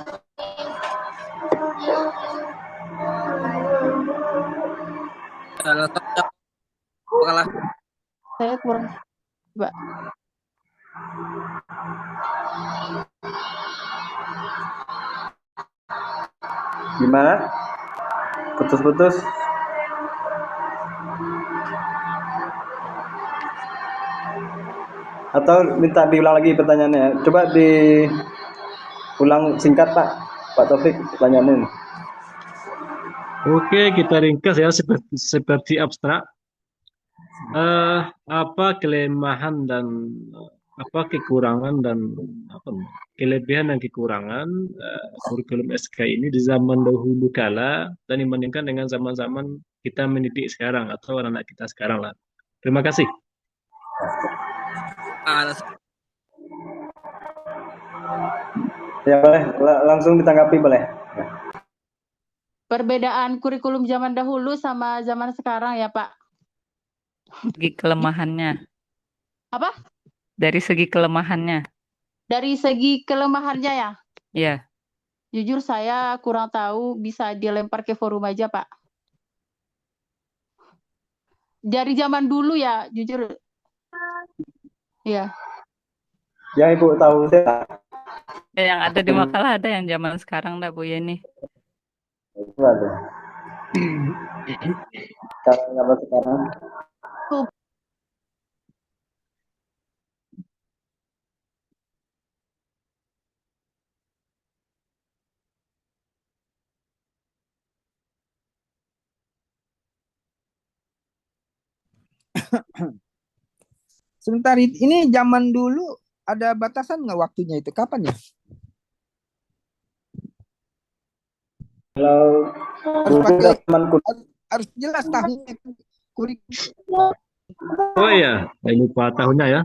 Speaker 3: langsung jawab makalah.
Speaker 1: Saya kurang, Pak.
Speaker 4: Gimana? Putus-putus. Atau minta diulang lagi pertanyaannya. Coba diulang singkat Pak Taufik pertanyaannya.
Speaker 10: Oke, kita ringkas ya seperti abstrak. Apa kelemahan dan apa kekurangan dan kelebihan dan kekurangan kurikulum SK ini di zaman dahulu kala dan dibandingkan dengan zaman-zaman kita mendidik sekarang atau anak-anak kita sekarang lah. Terima kasih.
Speaker 4: Ya boleh, langsung ditanggapi boleh.
Speaker 1: Perbedaan kurikulum zaman dahulu sama zaman sekarang ya, Pak.
Speaker 6: Segi kelemahannya.
Speaker 1: Apa?
Speaker 6: Dari segi kelemahannya.
Speaker 1: Dari segi kelemahannya ya?
Speaker 6: Iya.
Speaker 1: Jujur saya kurang tahu, bisa dilempar ke forum aja, Pak. Dari zaman dulu ya, jujur. Iya.
Speaker 4: Yang Ibu tahu saya.
Speaker 6: Yang ada di makalah ada yang zaman sekarang dah Bu Yeni.
Speaker 4: Itu ada. Zaman sekarang.
Speaker 2: Sebentar, ini zaman dulu ada batasan nggak waktunya itu? Kapan ya?
Speaker 4: Kalau
Speaker 2: harus pakai harus jelas tahunnya.
Speaker 10: Oh iya, lupa tahunnya ya.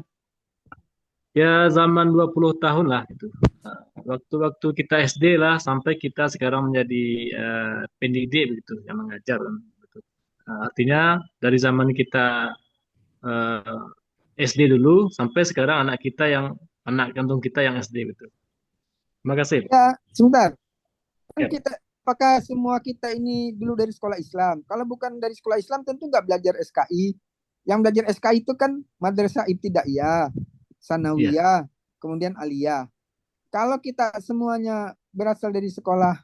Speaker 10: Ya zaman 20 tahun lah itu. Waktu-waktu kita SD lah sampai kita sekarang menjadi pendidik begitu, yang mengajar. Artinya dari zaman kita SD dulu sampai sekarang anak kandung kita yang SD betul. Terima kasih.
Speaker 2: Ya, sebentar.
Speaker 10: Ya.
Speaker 2: Apakah semua kita ini dulu dari sekolah Islam? Kalau bukan dari sekolah Islam tentu nggak belajar SKI. Yang belajar SKI itu kan Madrasah Ibtidaiyah, Sanawiyah, kemudian Aliyah. Kalau kita semuanya berasal dari sekolah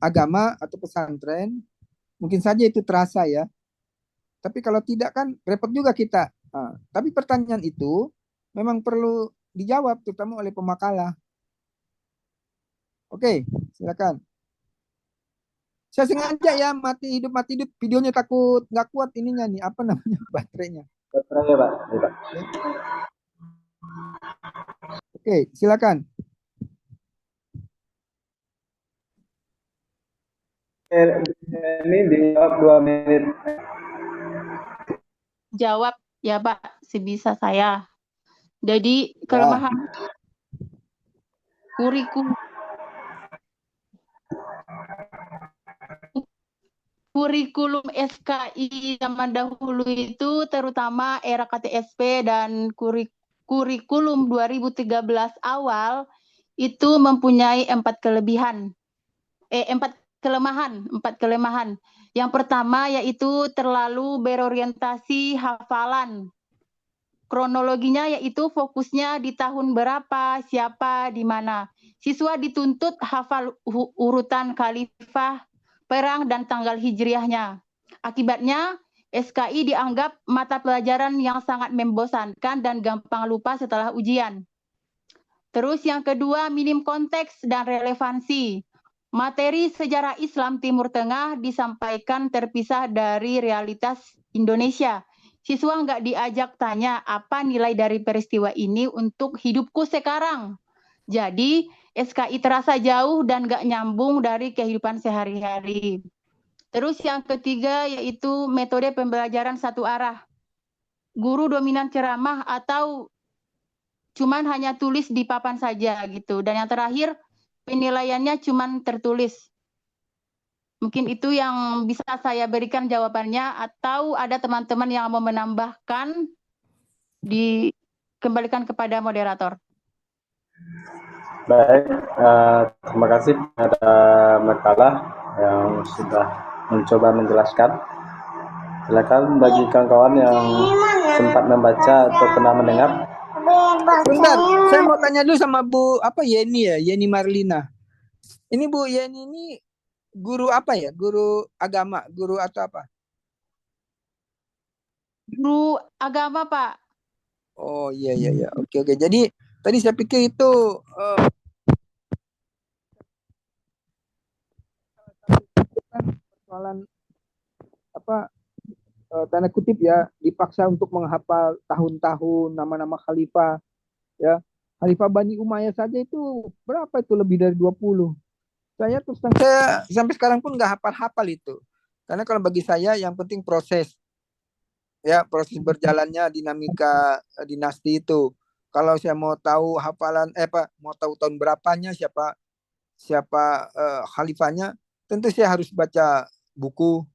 Speaker 2: agama atau pesantren, mungkin saja itu terasa ya. Tapi kalau tidak kan repot juga kita. Tapi pertanyaan itu memang perlu dijawab terutama oleh pemakalah. Oke, silakan. Saya sengaja ya mati hidup videonya, takut nggak kuat ininya nih, apa namanya, baterainya.
Speaker 4: Baterainya Pak.
Speaker 2: Oke, silakan.
Speaker 4: Ini dijawab 2 menit.
Speaker 1: Jawab ya Pak, sebisa saya. Jadi kelemahan kurikulum SKI zaman dahulu itu terutama era KTSP dan kurikulum 2013 awal itu mempunyai 4 kelemahan. Yang pertama yaitu terlalu berorientasi hafalan. Kronologinya yaitu fokusnya di tahun berapa, siapa, di mana. Siswa dituntut hafal urutan khalifah, perang, dan tanggal hijriahnya. Akibatnya, SKI dianggap mata pelajaran yang sangat membosankan dan gampang lupa setelah ujian. Terus yang kedua, minim konteks dan relevansi. Materi sejarah Islam Timur Tengah disampaikan terpisah dari realitas Indonesia. Siswa nggak diajak tanya apa nilai dari peristiwa ini untuk hidupku sekarang. Jadi SKI terasa jauh dan nggak nyambung dari kehidupan sehari-hari. Terus yang ketiga yaitu metode pembelajaran satu arah. Guru dominan ceramah atau cuman hanya tulis di papan saja gitu. Dan yang terakhir penilaiannya cuman tertulis. Mungkin itu yang bisa saya berikan jawabannya, atau ada teman-teman yang mau menambahkan, dikembalikan kepada moderator.
Speaker 4: Baik, terima kasih kepada makalah yang sudah mencoba menjelaskan. Silakan bagi kawan-kawan yang sempat membaca atau pernah mendengar.
Speaker 2: Bentar, saya mau tanya dulu sama Bu Yeni ya, Yeni Marlina. Ini Bu Yeni ini guru apa ya? Guru agama, guru atau apa?
Speaker 1: Guru agama, Pak.
Speaker 2: Oh iya. Oke. Jadi tadi saya pikir itu persoalan tanda kutip ya, dipaksa untuk menghafal tahun-tahun nama-nama khalifah ya. Khalifah Bani Umayyah saja itu berapa itu, lebih dari 20. Saya terus terang, saya sampai sekarang pun nggak hafal-hafal itu. Karena kalau bagi saya yang penting proses berjalannya dinamika dinasti itu. Kalau saya mau tahu hafalan mau tahu tahun berapanya, siapa khalifahnya, tentu saya harus baca buku.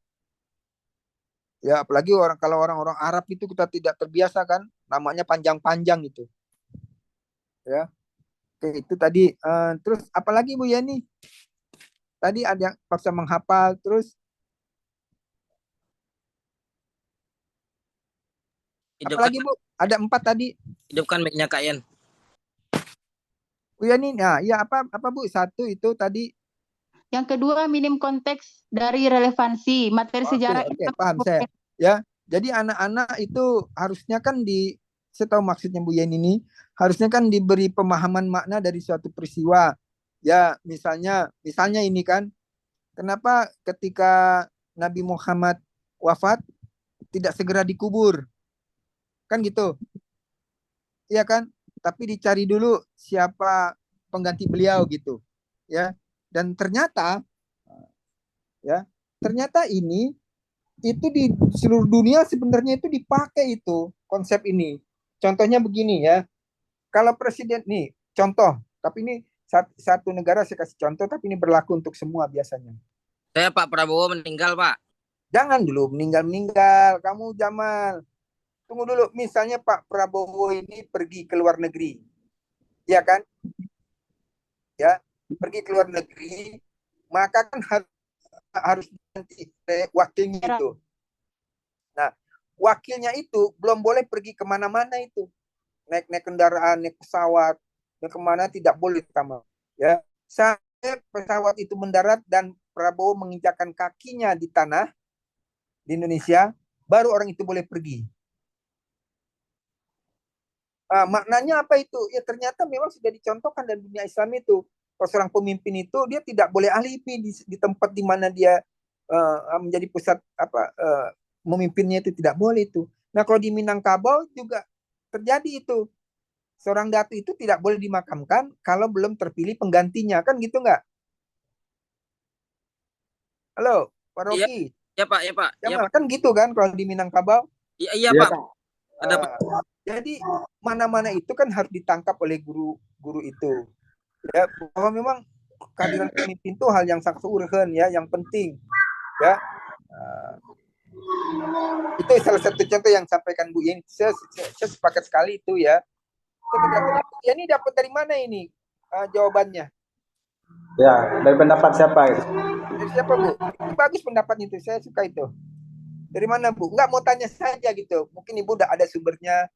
Speaker 2: Ya, apalagi kalau orang-orang Arab itu kita tidak terbiasa kan, namanya panjang-panjang itu. Ya. Oke, itu tadi. Terus apalagi Bu Yani? Tadi ada yang paksa menghafal, terus apalagi Bu? Ada 4 tadi.
Speaker 3: Hidupkan mic-nya Kak Yen.
Speaker 2: Bu Yani, nah, ya apa Bu? 1 itu tadi.
Speaker 1: Yang kedua, minim konteks dari relevansi materi sejarah.
Speaker 2: Oke, paham saya. Ya, jadi anak-anak itu harusnya kan saya tahu maksudnya Bu Yeni ini, harusnya kan diberi pemahaman makna dari suatu peristiwa. Ya, misalnya ini kan, kenapa ketika Nabi Muhammad wafat tidak segera dikubur? Kan gitu. Iya kan? Tapi dicari dulu siapa pengganti beliau gitu. Ya. Dan ternyata ini itu di seluruh dunia sebenarnya itu dipakai itu konsep ini. Contohnya begini ya. Kalau presiden nih, contoh, tapi ini satu negara saya kasih contoh, tapi ini berlaku untuk semua biasanya.
Speaker 3: Saya Pak Prabowo meninggal, Pak.
Speaker 2: Jangan dulu meninggal. Kamu Jamal. Tunggu dulu. Misalnya Pak Prabowo ini pergi ke luar negeri. Ya kan? Ya, pergi ke luar negeri, maka kan harus ganti wakilnya itu. Nah, wakilnya itu belum boleh pergi kemana-mana itu. Naik kendaraan, naik pesawat, dan kemana tidak boleh sama. Ya, sampai pesawat itu mendarat dan Prabowo menginjakkan kakinya di tanah di Indonesia, baru orang itu boleh pergi. Maknanya apa itu? Ya ternyata memang sudah dicontohkan dalam dunia Islam itu. Kalau seorang pemimpin itu dia tidak boleh alibi di tempat di mana dia menjadi pusat memimpinnya, itu tidak boleh itu. Nah kalau di Minangkabau juga terjadi itu. Seorang datu itu tidak boleh dimakamkan kalau belum terpilih penggantinya, kan gitu nggak? Halo, Pak Rocky.
Speaker 3: Ya Pak. Ya, Pak.
Speaker 2: Kan gitu kan kalau di Minangkabau?
Speaker 3: Iya Pak. Ada
Speaker 2: jadi mana-mana itu kan harus ditangkap oleh guru-guru itu. Ya, bahwa memang kehadiran pemimpin itu hal yang sangat urgen ya, yang penting. Ya. Itu salah satu contoh yang sampaikan Bu Yeni. Saya sepakat sekali itu ya. Ini dapat dari mana ini jawabannya?
Speaker 4: Ya, dari pendapat siapa itu?
Speaker 2: Dari siapa Bu? Bagus pendapatnya itu, saya suka itu. Dari mana Bu? Nggak mau tanya saja gitu. Mungkin Ibu udah ada sumbernya.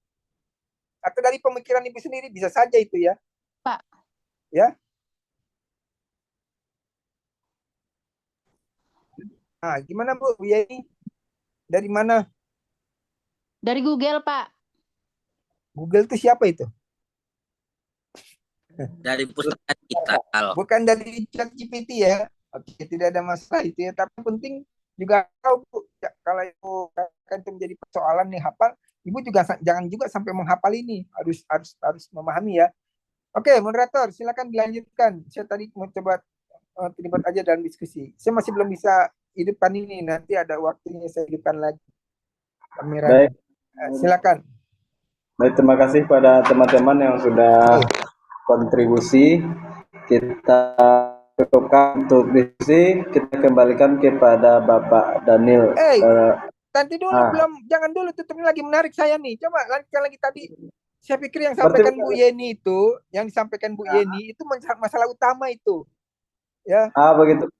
Speaker 2: Atau dari pemikiran Ibu sendiri, bisa saja itu ya.
Speaker 1: Pak.
Speaker 2: Ya. Nah, gimana Bu Yeni? Dari mana?
Speaker 1: Dari Google, Pak.
Speaker 2: Google itu siapa itu?
Speaker 3: Dari pustaka digital.
Speaker 2: Bukan dari ChatGPT ya. Oke, tidak ada masalah itu ya. Tapi penting juga tahu Bu, ya, kalau Ibu akan menjadi persoalan nih hafal, Ibu juga jangan juga sampai menghafal ini. Harus memahami ya. Oke, moderator, silakan dilanjutkan. Saya tadi mau coba terlibat aja dalam diskusi. Saya masih belum bisa hidupkan ini. Nanti ada waktunya saya hidupkan lagi kamera.
Speaker 4: Baik.
Speaker 2: Silakan.
Speaker 4: Baik, terima kasih pada teman-teman yang sudah kontribusi. Kita cukupkan untuk diskusi. Kita kembalikan kepada Bapak Daniel.
Speaker 2: Nanti dulu jangan dulu tutupin lagi, menarik saya nih. Coba lanjutkan lagi tadi. Saya pikir yang sampaikan Bu Yeni itu, masalah utama itu. Ya.
Speaker 4: Begitu.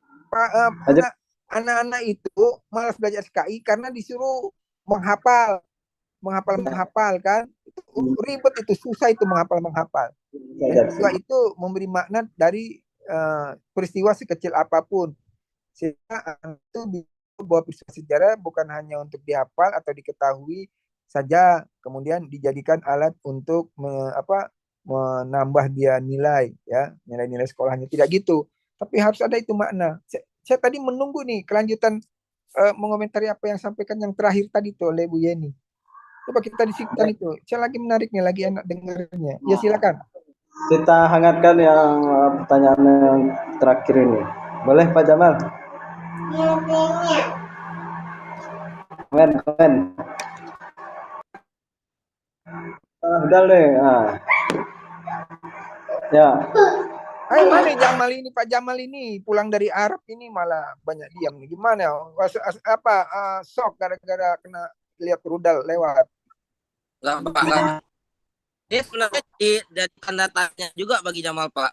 Speaker 2: anak-anak itu malas belajar SKI karena disuruh menghafal kan. Itu ribet, itu susah itu menghafal. Yang kedua itu memberi makna dari peristiwa sekecil apapun, sehingga itu bahwa peristiwa sejarah bukan hanya untuk dihafal atau diketahui saja, kemudian dijadikan alat untuk menambah dia nilai, ya, nilai-nilai sekolahnya, tidak gitu, tapi harus ada itu makna. Saya tadi menunggu nih kelanjutan mengomentari apa yang sampaikan yang terakhir tadi tuh oleh Bu Yeni. Coba kita disiapkan itu. Saya lagi menarik nih, lagi enak dengarnya. Ya silakan.
Speaker 4: Kita hangatkan yang pertanyaan yang terakhir ini. Boleh Pak Jamal? Komen. Udah deh. Ya.
Speaker 2: Hai, mana Jamal ini, Pak Jamal ini pulang dari Arab ini malah banyak diam nih. Gimana? Sok gara-gara kena lihat rudal lewat.
Speaker 3: Enggak. Ini sebenarnya dari tanda tanya juga bagi Jamal, Pak.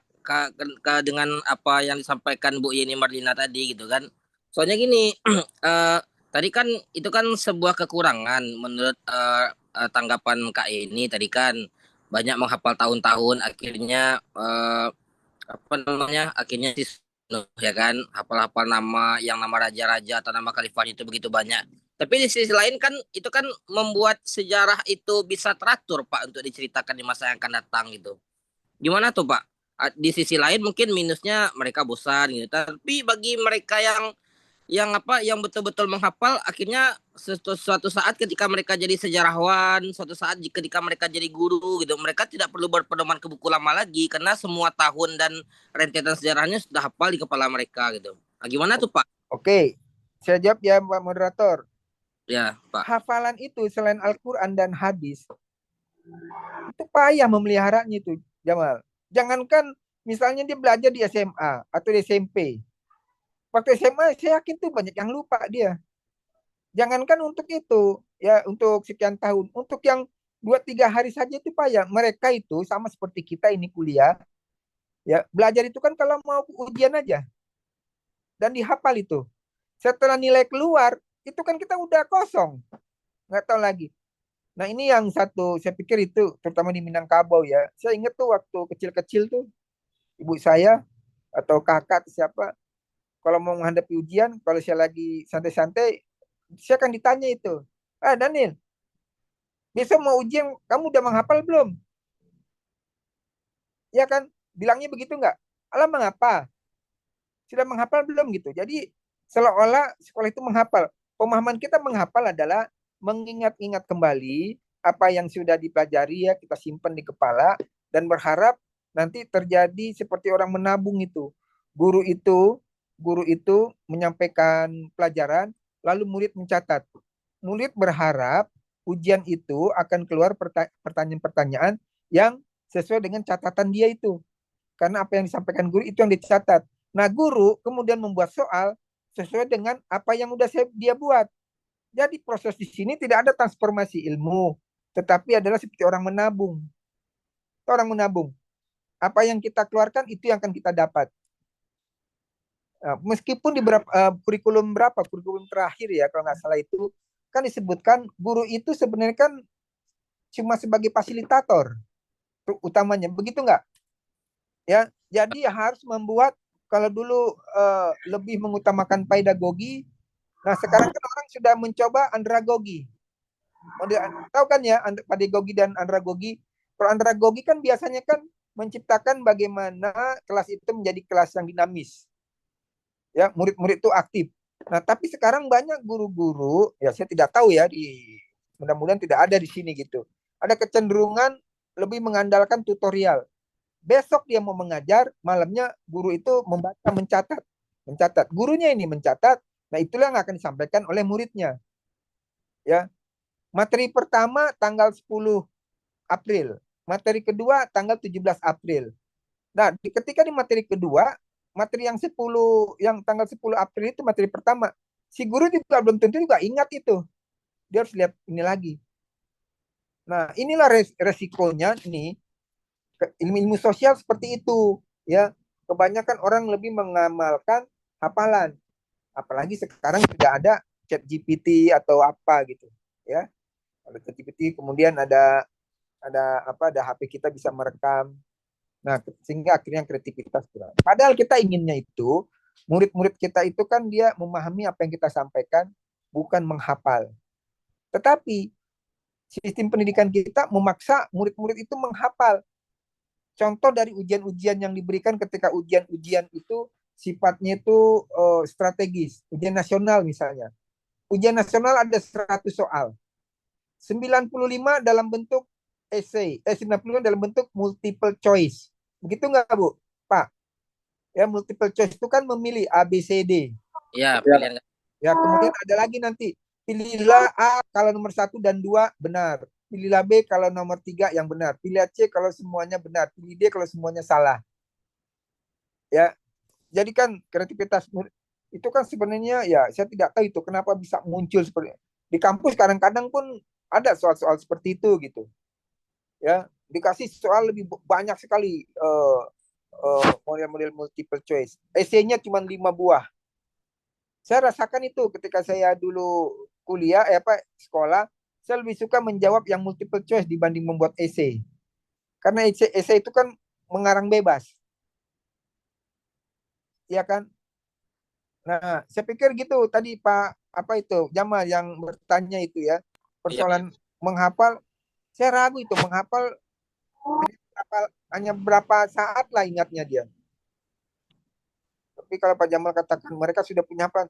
Speaker 3: Dengan apa yang disampaikan Bu Yeni Marlina tadi gitu kan. Soalnya gini, tadi kan itu kan sebuah kekurangan menurut tanggapan Kak Yeni tadi kan, banyak menghafal tahun-tahun akhirnya akhirnya ya kan, hafal-hafal nama raja-raja atau nama khalifah itu begitu banyak. Tapi di sisi lain kan itu kan membuat sejarah itu bisa teratur Pak untuk diceritakan di masa yang akan datang gitu. Gimana tuh Pak? Di sisi lain mungkin minusnya mereka bosan gitu. Tapi bagi mereka yang betul-betul menghafal, akhirnya suatu saat ketika mereka jadi sejarawan, suatu saat ketika mereka jadi guru gitu, mereka tidak perlu berpedoman ke buku lama lagi karena semua tahun dan rentetan sejarahnya sudah hafal di kepala mereka gitu. Nah, gimana tuh Pak?
Speaker 2: Oke, saya jawab ya Pak Moderator.
Speaker 3: Ya Pak.
Speaker 2: Hafalan itu selain Al-Quran dan hadis, itu payah memeliharanya itu, Jamal. Jangankan misalnya dia belajar di SMA atau di SMP. Waktu SMA saya yakin tuh banyak yang lupa dia. Jangankan untuk itu, ya untuk sekian tahun. Untuk yang 2-3 hari saja itu payah. Mereka itu sama seperti kita ini kuliah. Ya, belajar itu kan kalau mau ujian aja. Dan dihafal itu. Setelah nilai keluar, itu kan kita udah kosong. Nggak tahu lagi. Nah ini yang satu, saya pikir itu terutama di Minangkabau ya. Saya ingat tuh waktu kecil-kecil tuh, ibu saya atau kakak atau siapa, kalau mau menghadapi ujian, kalau saya lagi santai-santai, saya akan ditanya itu, Daniel, besok mau ujian, kamu udah menghafal belum? Ya kan, bilangnya begitu nggak? Alah mengapa? Sudah menghafal belum gitu. Jadi seolah-olah sekolah itu menghafal. Pemahaman kita menghafal adalah mengingat-ingat kembali apa yang sudah dipelajari, ya kita simpan di kepala dan berharap nanti terjadi seperti orang menabung itu. Guru itu menyampaikan pelajaran, lalu murid mencatat. Murid berharap ujian itu akan keluar pertanyaan-pertanyaan yang sesuai dengan catatan dia itu. Karena apa yang disampaikan guru itu yang dicatat. Nah, guru kemudian membuat soal sesuai dengan apa yang udah dia buat. Jadi proses di sini tidak ada transformasi ilmu, tetapi adalah seperti orang menabung. Orang menabung. Apa yang kita keluarkan itu yang akan kita dapat. Meskipun di kurikulum terakhir ya kalau nggak salah itu kan disebutkan guru itu sebenarnya kan cuma sebagai fasilitator utamanya, begitu nggak? Ya, jadi harus membuat, kalau dulu lebih mengutamakan pedagogi, nah sekarang kan orang sudah mencoba andragogi. Tahu kan ya pedagogi dan andragogi? Kalau andragogi kan biasanya kan menciptakan bagaimana kelas itu menjadi kelas yang dinamis. Ya, murid-murid itu aktif. Nah, tapi sekarang banyak guru-guru, ya saya tidak tahu ya, mudah-mudahan tidak ada di sini gitu. Ada kecenderungan lebih mengandalkan tutorial. Besok dia mau mengajar, malamnya guru itu membaca, mencatat. Gurunya ini mencatat. Nah, itulah yang akan disampaikan oleh muridnya. Ya. Materi pertama tanggal 10 April. Materi kedua tanggal 17 April. Nah, ketika di materi kedua, materi yang tanggal 10 April itu materi pertama. Si guru juga belum tentu juga ingat itu. Dia harus lihat ini lagi. Nah, inilah resikonya nih. Ilmu-ilmu sosial seperti itu, ya. Kebanyakan orang lebih mengamalkan hafalan. Apalagi sekarang sudah ada chat GPT atau apa gitu ya. Ada chat GPT, kemudian ada HP kita bisa merekam. Nah, sehingga akhirnya kreativitas kurang. Padahal kita inginnya itu murid-murid kita itu kan dia memahami apa yang kita sampaikan, bukan menghafal. Tetapi sistem pendidikan kita memaksa murid-murid itu menghafal. Contoh dari ujian-ujian yang diberikan ketika ujian-ujian itu sifatnya itu strategis. Ujian nasional misalnya. Ujian nasional ada 100 soal. 95 dalam bentuk essay. 95 dalam bentuk multiple choice. Begitu nggak, Bu? Pak? Ya, multiple choice itu kan memilih A, B, C, D.
Speaker 3: Ya, pilihan.
Speaker 2: Ya, kemudian ada lagi nanti. Pilihlah A kalau nomor 1 dan 2 benar. Pilihlah B kalau nomor 3 yang benar. Pilih C kalau semuanya benar. Pilih D kalau semuanya salah. Ya, jadi kan kreativitas itu kan sebenarnya ya saya tidak tahu itu kenapa bisa muncul seperti di kampus. Kadang-kadang pun ada soal-soal seperti itu gitu. Ya, dikasih soal lebih banyak sekali model-model multiple choice. Essay-nya cuma 5 buah. Saya rasakan itu ketika saya dulu kuliah, sekolah, saya lebih suka menjawab yang multiple choice dibanding membuat essay. Karena essay itu kan mengarang bebas. Iya kan? Nah, saya pikir gitu tadi Pak Jamal yang bertanya itu ya. Persoalan menghafal, saya ragu itu menghafal hanya berapa saat lah ingatnya dia. Tapi kalau Pak Jamal katakan mereka sudah punya apa?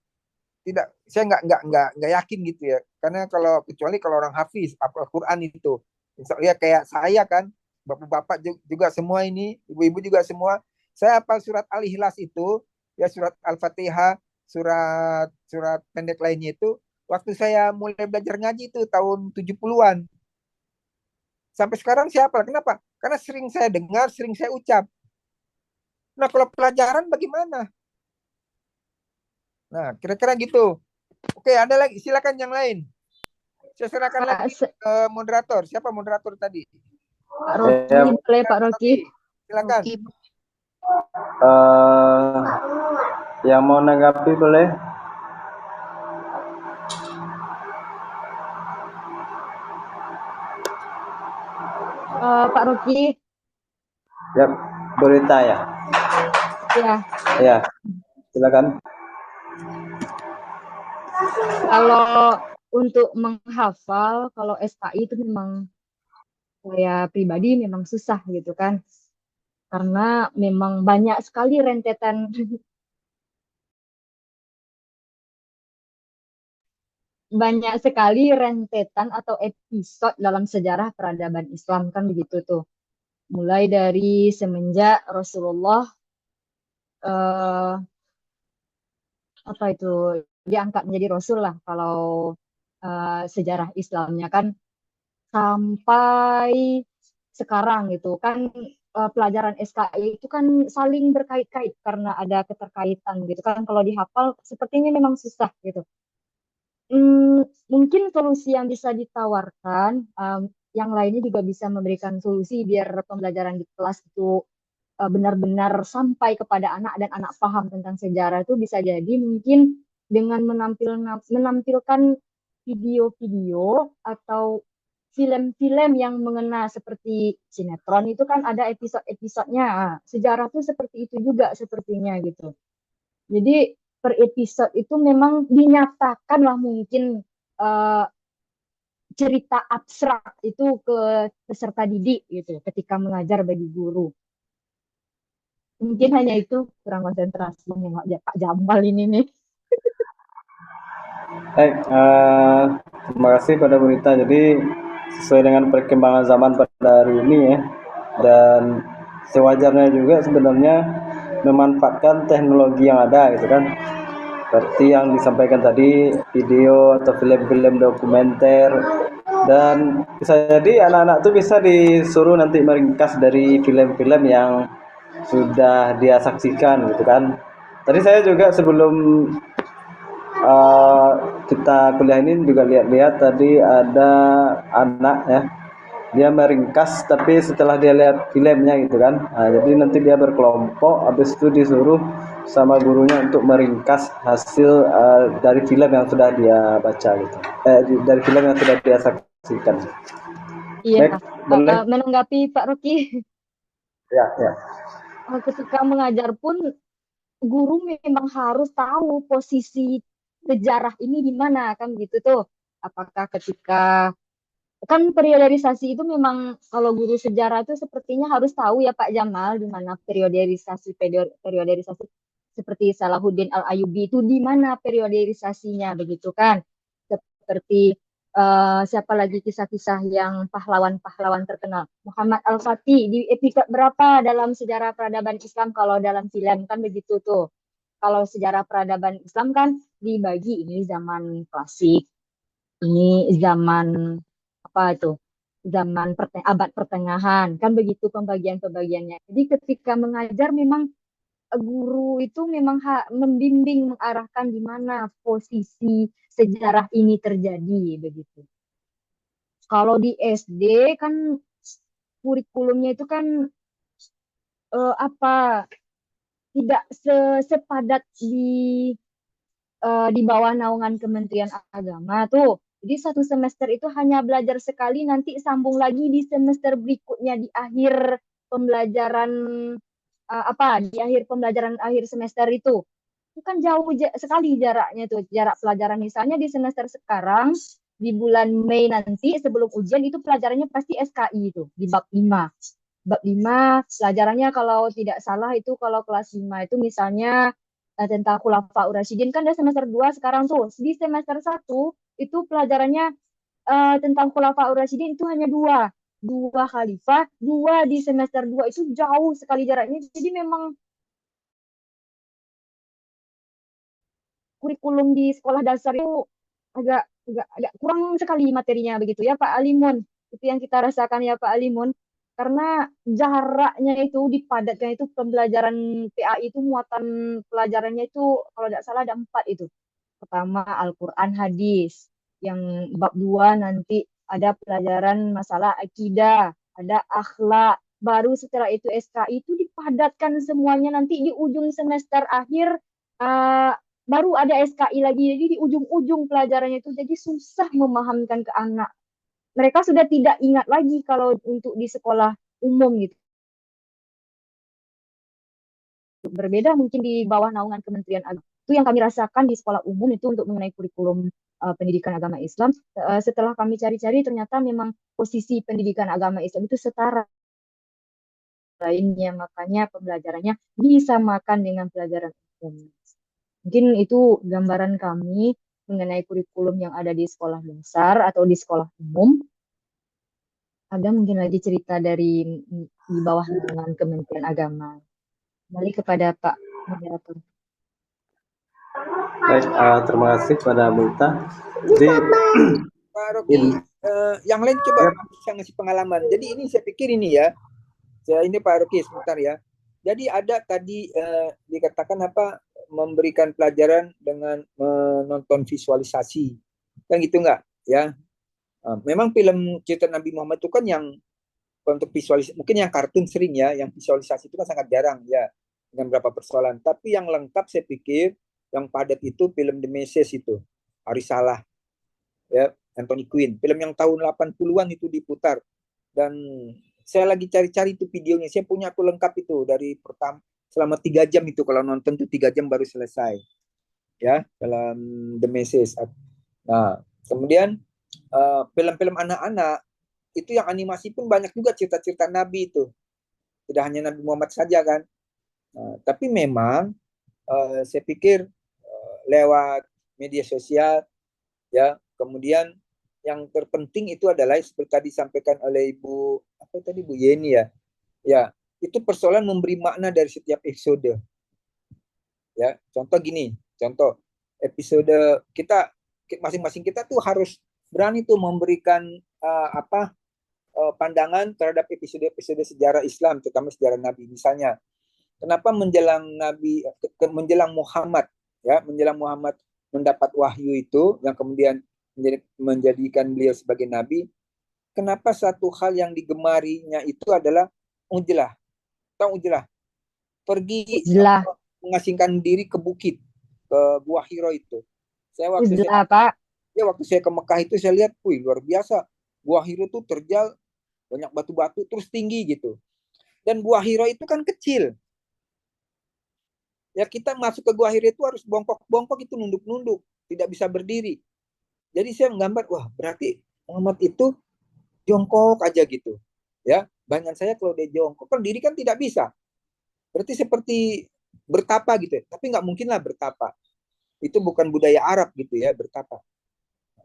Speaker 2: Tidak, saya nggak yakin gitu ya. Karena kecuali kalau orang hafiz Al-Quran itu, misalnya kayak saya kan, bapak-bapak juga semua ini, ibu-ibu juga semua. Saya hafal surat Al-Ikhlas itu, ya surat Al-Fatihah, surat pendek lainnya itu. Waktu saya mulai belajar ngaji itu tahun 70-an. Sampai sekarang saya hafal. Kenapa? Karena sering saya dengar, sering saya ucap. Nah, kalau pelajaran bagaimana? Nah, kira-kira gitu. Oke, ada lagi. Silakan yang lain. Saya serahkan lagi ke moderator. Siapa moderator tadi?
Speaker 9: Pak Rocky, boleh Pak Rocky.
Speaker 2: Silakan.
Speaker 4: Yang mau menanggapi boleh?
Speaker 9: Pak Rocky.
Speaker 4: Ya, berita ya.
Speaker 9: Ya.
Speaker 4: Ya, silakan.
Speaker 9: Kalau untuk menghafal, kalau SKI itu memang saya pribadi memang susah gitu kan. Karena memang banyak sekali rentetan atau episode dalam sejarah peradaban Islam kan begitu tuh. Mulai dari semenjak Rasulullah diangkat menjadi Rasul lah kalau sejarah Islamnya kan sampai sekarang gitu kan. Pelajaran SKI itu kan saling berkait-kait karena ada keterkaitan gitu kan. Kalau dihafal sepertinya memang susah gitu. Mungkin solusi yang bisa ditawarkan, yang lainnya juga bisa memberikan solusi biar pembelajaran di kelas itu benar-benar sampai kepada anak dan anak paham tentang sejarah. Itu bisa jadi mungkin dengan menampilkan video-video atau film-film yang mengena seperti sinetron itu kan ada episode-episodenya. Sejarah tuh seperti itu juga sepertinya gitu. Jadi per episode itu memang dinyatakan lah mungkin cerita abstrak itu ke peserta didik gitu ketika mengajar bagi guru. Mungkin hanya itu, kurang konsentrasi nih Pak Jamal ini nih.
Speaker 4: Baik, terima kasih pada berita. Jadi sesuai dengan perkembangan zaman pada hari ini ya, dan sewajarnya juga sebenarnya memanfaatkan teknologi yang ada gitu kan. Seperti yang disampaikan tadi, video atau film-film dokumenter, dan bisa jadi anak-anak tuh bisa disuruh nanti meringkas dari film-film yang sudah dia saksikan gitu kan. Tadi saya juga sebelum kita kuliah ini juga lihat-lihat tadi ada anak ya dia meringkas, tapi setelah dia lihat filmnya gitu kan. Nah, jadi nanti dia berkelompok, habis itu disuruh sama gurunya untuk meringkas hasil dari film yang sudah dia baca gitu. Dari film yang sudah dia saksikan.
Speaker 9: Iya,
Speaker 4: Baik, boleh?
Speaker 9: menanggapi Pak Rocky,
Speaker 4: Ya, ya.
Speaker 9: ketika mengajar pun guru memang harus tahu posisi sejarah ini di mana kan gitu tuh. Apakah ketika kan periodisasi itu memang kalau guru sejarah itu sepertinya harus tahu ya Pak Jamal di mana periodisasi seperti Salahuddin Al-Ayyubi itu di mana periodisasinya begitu kan. Seperti siapa lagi kisah-kisah yang pahlawan-pahlawan terkenal. Muhammad Al-Fatih di episode berapa dalam sejarah peradaban Islam kalau dalam film kan begitu tuh. Kalau sejarah peradaban Islam kan dibagi ini zaman klasik, ini zaman apa itu? Abad pertengahan kan begitu pembagian-pembagiannya. Jadi ketika mengajar memang guru itu memang membimbing mengarahkan di mana posisi sejarah ini terjadi begitu. Kalau di SD kan kurikulumnya itu kan apa tidak sepadat di bawah naungan Kementerian Agama tuh. Jadi satu semester itu hanya belajar sekali, nanti sambung lagi di semester berikutnya di akhir pembelajaran di akhir pembelajaran akhir semester itu. Itu kan jauh sekali jaraknya tuh, jarak pelajaran misalnya di semester sekarang di bulan Mei nanti sebelum ujian itu pelajarannya pasti SKI itu di bab 5. Bab 5 pelajarannya kalau tidak salah itu kalau kelas 5 itu misalnya tentang Khulafaur Rasyidin kan udah semester 2 sekarang tuh. Di semester 1 itu pelajarannya tentang Khulafaur Rasyidin itu hanya dua khalifah, dua di semester 2 itu jauh sekali jaraknya. Jadi memang kurikulum di sekolah dasar itu agak kurang sekali materinya begitu ya Pak Alimun. Itu yang kita rasakan ya Pak Alimun. Karena jaraknya itu dipadatkan itu pembelajaran PAI itu muatan pelajarannya itu kalau tidak salah ada 4 itu. Pertama Al-Quran hadis. Yang bab 2 nanti ada pelajaran masalah akidah, ada akhlak. Baru setelah itu SKI itu dipadatkan semuanya nanti di ujung semester akhir baru ada SKI lagi. Jadi di ujung-ujung pelajarannya itu jadi susah memahamkan ke anak. Mereka sudah tidak ingat lagi kalau untuk di sekolah umum gitu. Berbeda mungkin di bawah naungan Kementerian Agama. Itu yang kami rasakan di sekolah umum itu untuk mengenai kurikulum pendidikan agama Islam. Setelah kami cari-cari ternyata memang posisi pendidikan agama Islam itu setara lainnya, makanya pembelajarannya disamakan dengan pelajaran umum. Mungkin itu gambaran kami mengenai kurikulum yang ada di sekolah dasar atau di sekolah umum. Ada mungkin lagi cerita dari di bawah naungan Kementerian Agama. Kembali kepada Pak Moderator.
Speaker 4: Baik, terima kasih pada Multa. Jadi
Speaker 2: Pak Rocky, yang lain coba bisa ngasih pengalaman. Jadi ini saya pikir ini ya, ini Pak Rocky sebentar ya. Jadi ada tadi dikatakan apa memberikan pelajaran dengan menonton visualisasi, kan gitu nggak ya? Memang film cerita Nabi Muhammad itu kan yang untuk visualisasi, mungkin yang kartun sering ya, yang visualisasi itu kan sangat jarang ya, dengan beberapa persoalan. Tapi yang lengkap saya pikir yang padat itu film The Message itu, Arisalah, ya, Anthony Quinn, film yang tahun 80-an itu diputar. Dan saya lagi cari-cari itu videonya, saya punya tuh lengkap itu dari pertama selama 3 jam itu, kalau nonton tuh 3 jam baru selesai ya dalam The Message. Nah kemudian film-film anak-anak itu yang animasi pun banyak juga cerita-cerita Nabi itu, tidak hanya Nabi Muhammad saja kan. Tapi memang saya pikir lewat media sosial ya, kemudian yang terpenting itu adalah seperti tadi disampaikan oleh Bu Yeni ya itu persoalan memberi makna dari setiap episode ya. Contoh gini, episode kita masing-masing kita tuh harus berani tuh memberikan pandangan terhadap episode-episode sejarah Islam, terutama sejarah Nabi. Misalnya, kenapa menjelang Muhammad mendapat wahyu itu, yang kemudian menjadikan beliau sebagai Nabi, kenapa satu hal yang digemarinya itu adalah uzlah. Tahu uzlah? Pergi
Speaker 9: Uzlah.
Speaker 2: mengasingkan diri ke bukit, ke Gua Hiro itu. Waktu saya ke Mekah itu saya lihat, wih luar biasa. Gua Hiro itu terjal, banyak batu-batu, terus tinggi gitu. Dan Gua Hiro itu kan kecil. Ya kita masuk ke Gua Hiro itu harus bongkok-bongkok, itu nunduk-nunduk, tidak bisa berdiri. Jadi saya menggambar, wah berarti Muhammad itu jongkok aja gitu. Ya, bayangan saya kalau dia jongkok, kan diri kan tidak bisa. Berarti seperti bertapa gitu ya. Tapi nggak mungkin lah bertapa. Itu bukan budaya Arab gitu ya, bertapa.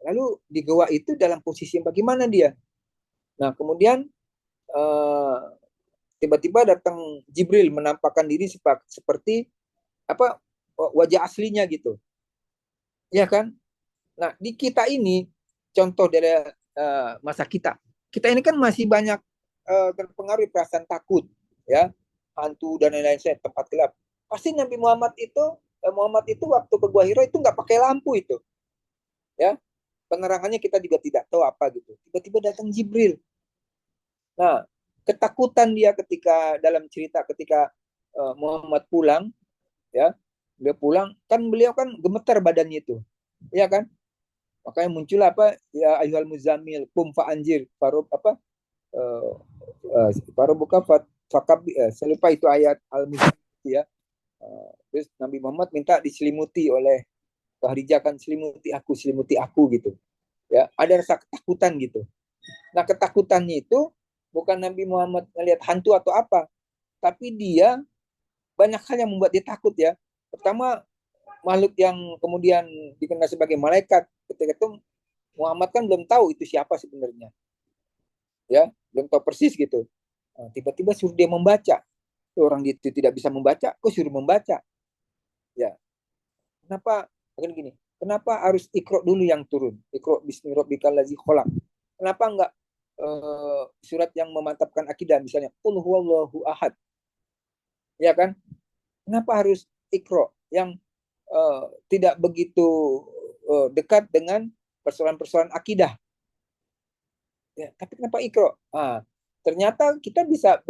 Speaker 2: Lalu di goa itu dalam posisi yang bagaimana dia? Nah, kemudian tiba-tiba datang Jibril menampakkan diri seperti apa wajah aslinya gitu. Ya kan? Nah, di kita ini contoh dari masa kita ini kan masih banyak terpengaruh perasaan takut, ya, hantu dan lain-lain, tempat gelap. Pasti Nabi Muhammad itu waktu ke Gua Hiro itu nggak pakai lampu itu, ya, penerangannya kita juga tidak tahu apa gitu. Tiba-tiba datang Jibril. Nah, ketakutan dia ketika dalam cerita ketika Muhammad pulang, ya, beliau kan gemetar badannya itu, ya kan? Makanya muncul apa, ya ayyuhal muzammil qum fa anjir, buka fakab, saya lupa itu ayat al-muzammil ya. Terus Nabi Muhammad minta diselimuti oleh Khadijah, kan selimuti aku gitu. Ya, ada rasa ketakutan gitu. Nah, ketakutannya itu bukan Nabi Muhammad melihat hantu atau apa, tapi dia banyak hal yang membuat dia takut ya. Pertama, makhluk yang kemudian dikenal sebagai malaikat, ketika itu Muhammad kan belum tahu itu siapa sebenarnya, ya, belum tahu persis gitu. Nah, tiba-tiba suruh dia membaca. Orang itu tidak bisa membaca, kok suruh membaca? Ya, kenapa? Begini, kenapa harus Iqra dulu yang turun? Iqra bismi rabbikal ladzi khalaq. Kenapa enggak surat yang memantapkan akidah, misalnya qul huwallahu ahad? Ya kan? Kenapa harus Iqra yang tidak begitu dekat dengan persoalan-persoalan akidah? Ya, tapi kenapa Iqra? Ternyata kita bisa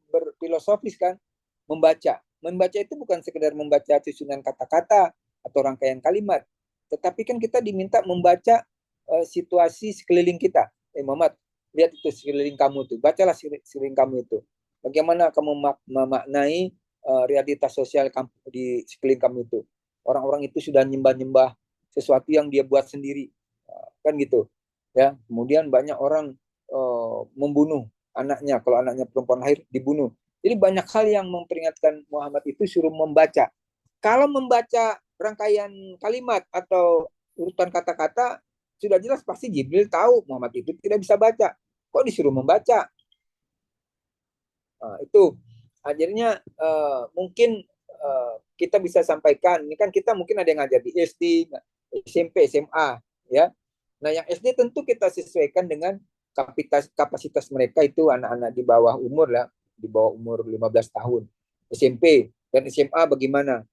Speaker 2: berfilosofis kan, membaca. Membaca itu bukan sekedar membaca susunan kata-kata atau rangkaian kalimat, tetapi kan kita diminta membaca situasi sekeliling kita. Muhammad, lihat itu sekeliling kamu tuh, bacalah sekeliling kamu itu. Bagaimana kamu memaknai realitas sosial di sekeliling kamu itu. Orang-orang itu sudah nyembah-nyembah sesuatu yang dia buat sendiri, kan gitu. Ya, kemudian banyak orang membunuh anaknya, kalau anaknya perempuan lahir dibunuh. Jadi banyak hal yang memperingatkan Muhammad itu suruh membaca. Kalau membaca rangkaian kalimat atau urutan kata-kata, sudah jelas pasti Jibril tahu Muhammad itu tidak bisa baca. Kok disuruh membaca? Itu akhirnya mungkin kita bisa sampaikan, ini kan kita mungkin ada yang ngajar di SD, SMP, SMA, ya. Nah, yang SD tentu kita sesuaikan dengan kapasitas mereka, itu anak-anak di bawah umur ya, di bawah umur 15 tahun. SMP dan SMA bagaimana?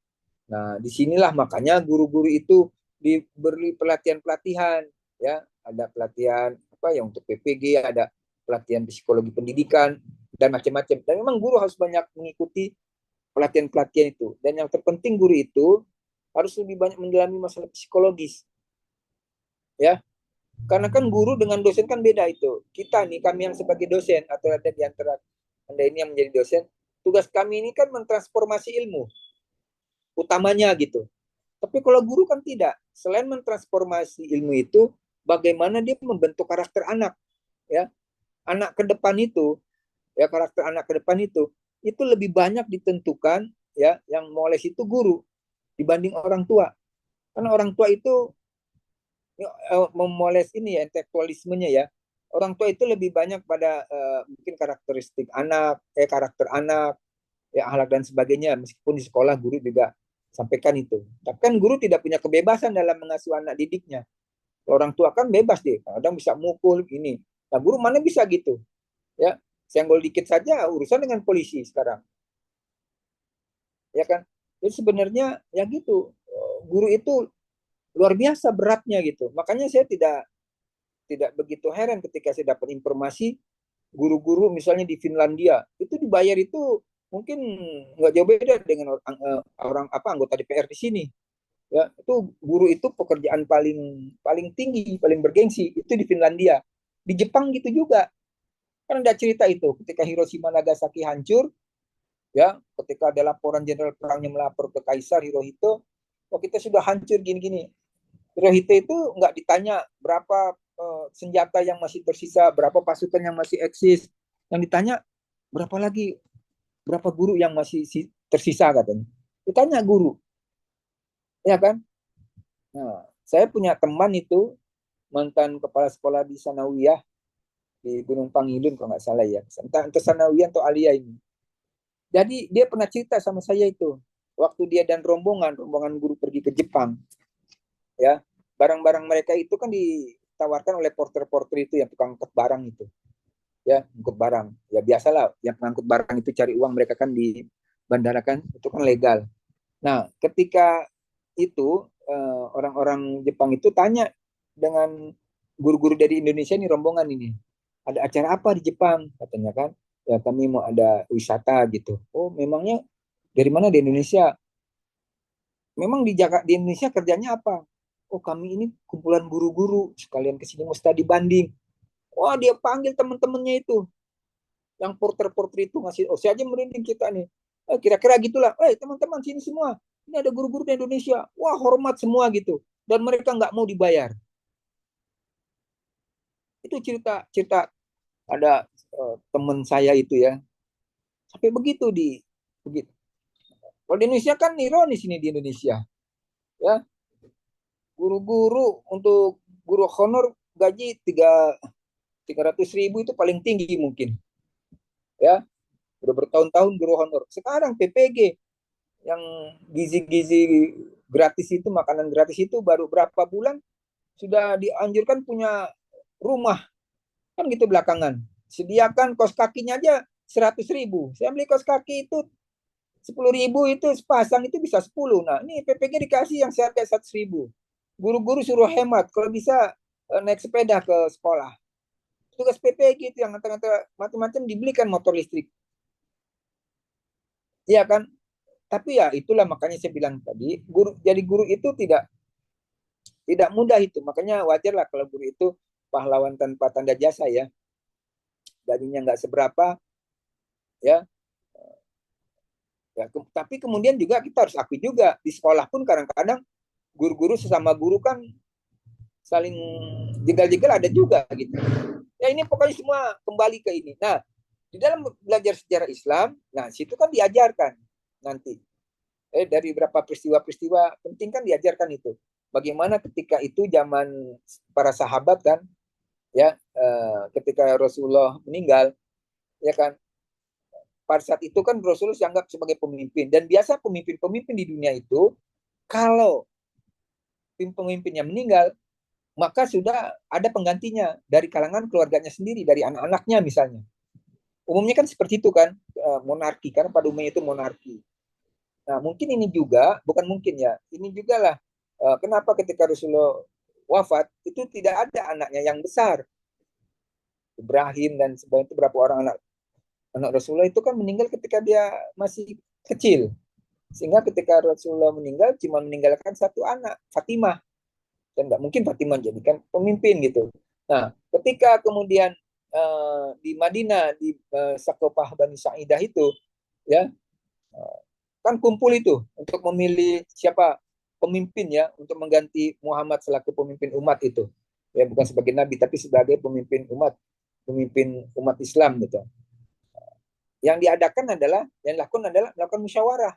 Speaker 2: Nah, disinilah makanya guru-guru itu diberi pelatihan-pelatihan, ya, ada pelatihan apa yang untuk PPG, ada pelatihan psikologi pendidikan dan macam-macam. Dan memang guru harus banyak mengikuti pelatihan-pelatihan itu. Dan yang terpenting guru itu harus lebih banyak mendalami masalah psikologis, ya. Karena kan guru dengan dosen kan beda itu. Kita nih, kami yang sebagai dosen atau ada di antara Anda ini yang menjadi dosen, tugas kami ini kan mentransformasi ilmu utamanya gitu. Tapi kalau guru kan tidak. Selain mentransformasi ilmu itu, bagaimana dia membentuk karakter anak, ya. Anak ke depan itu, ya, karakter anak ke depan itu lebih banyak ditentukan, ya, yang moles itu guru dibanding orang tua. Karena orang tua itu memoles ini ya, intelektualismenya ya. Orang tua itu lebih banyak pada mungkin karakteristik anak, karakter anak, ya, akhlak dan sebagainya. Meskipun di sekolah guru juga sampaikan itu. Tapi kan guru tidak punya kebebasan dalam mengasuh anak didiknya. Orang tua kan bebas deh, kadang bisa mukul ini. Nah, guru mana bisa gitu, ya. Senggol dikit saja urusan dengan polisi sekarang, ya kan. Jadi sebenarnya ya gitu, guru itu luar biasa beratnya gitu. Makanya saya tidak tidak begitu heran ketika saya dapat informasi guru-guru misalnya di Finlandia itu dibayar itu mungkin nggak jauh beda dengan orang apa anggota DPR di sini. Ya, itu guru itu pekerjaan paling tinggi, paling bergengsi itu di Finlandia. Di Jepang gitu juga. Kan ada cerita itu ketika Hiroshima Nagasaki hancur, ya, ketika ada laporan jenderal perangnya melapor ke Kaisar Hirohito, oh kita sudah hancur gini-gini. Hirohito itu nggak ditanya berapa senjata yang masih tersisa, berapa pasukan yang masih eksis. Yang ditanya berapa guru yang masih tersisa katanya. Ditanya guru. Ya kan? Nah, saya punya teman itu mantan kepala sekolah di Sanawiyah di Gunung Pangilun kalau nggak salah ya. Entah itu Sanawiyah atau Aliyah ini. Jadi dia pernah cerita sama saya itu waktu dia dan rombongan guru pergi ke Jepang. Ya, barang-barang mereka itu kan ditawarkan oleh porter-porter itu yang tukang angkut barang itu. Ya, angkut barang. Ya biasalah yang pengangkut barang itu cari uang, mereka kan di bandara kan itu kan legal. Nah, ketika itu orang-orang Jepang itu tanya dengan guru-guru dari Indonesia nih, rombongan ini, ada acara apa di Jepang katanya kan, ya kami mau ada wisata gitu. Oh memangnya dari mana di Indonesia? Memang di Indonesia kerjanya apa? Oh kami ini kumpulan guru-guru sekalian kesini mau studi banding. Wah dia panggil teman-temannya itu yang porter-porter itu ngasih, oh saya aja merinding kita nih. Kira-kira gitulah, teman-teman sini semua, ini ada guru-guru di Indonesia, wah hormat semua gitu, dan mereka nggak mau dibayar. Itu cerita ada teman saya itu ya, sampai begitu begitu. Kalau di Indonesia kan ironis ini di Indonesia, ya guru-guru untuk guru honor gaji 300.000 itu paling tinggi mungkin, ya udah bertahun-tahun guru honor. Sekarang PPG yang gizi-gizi gratis itu, makanan gratis itu baru berapa bulan sudah dianjurkan punya rumah kan gitu belakangan. Sediakan kos kakinya aja 100.000. Saya beli kos kaki itu 10.000 itu sepasang itu bisa 10. Nah ini PPG dikasih yang seharga 100.000. Guru-guru suruh hemat, kalau bisa naik sepeda ke sekolah. Tugas PPG itu yang ngata-ngata macam-macam dibelikan motor listrik. Iya kan? Tapi ya itulah makanya saya bilang tadi, jadi guru itu tidak mudah itu. Makanya wajar lah kalau guru itu pahlawan tanpa tanda jasa ya. Gajinya nggak seberapa, ya. Tapi kemudian juga kita harus akui juga di sekolah pun kadang-kadang guru-guru sesama guru kan saling jegal-jegal ada juga gitu. Ya ini pokoknya semua kembali ke ini. Nah, di dalam belajar sejarah Islam, nah situ kan diajarkan nanti. Dari beberapa peristiwa-peristiwa penting kan diajarkan itu. Bagaimana ketika itu zaman para sahabat kan, ya ketika Rasulullah meninggal, ya kan, pada saat itu kan Rasulullah dianggap sebagai pemimpin, dan biasa pemimpin-pemimpin di dunia itu kalau pemimpinnya meninggal maka sudah ada penggantinya dari kalangan keluarganya sendiri, dari anak-anaknya misalnya. Umumnya kan seperti itu kan, monarki, karena pada umumnya itu monarki. Nah mungkin ini juga, bukan mungkin ya, ini juga lah kenapa ketika Rasulullah wafat itu tidak ada anaknya yang besar. Ibrahim dan sebagainya itu berapa orang anak Rasulullah itu kan meninggal ketika dia masih kecil. Sehingga ketika Rasulullah meninggal cuma meninggalkan satu anak, Fatimah. Dan nggak mungkin Fatimah jadikan pemimpin gitu. Nah, ketika kemudian di Madinah di Sakofah Bani Sa'idah itu, ya kan kumpul itu untuk memilih siapa pemimpin ya untuk mengganti Muhammad selaku pemimpin umat itu. Ya bukan sebagai nabi tapi sebagai pemimpin umat Islam gitu. Yang diadakan adalah melakukan musyawarah.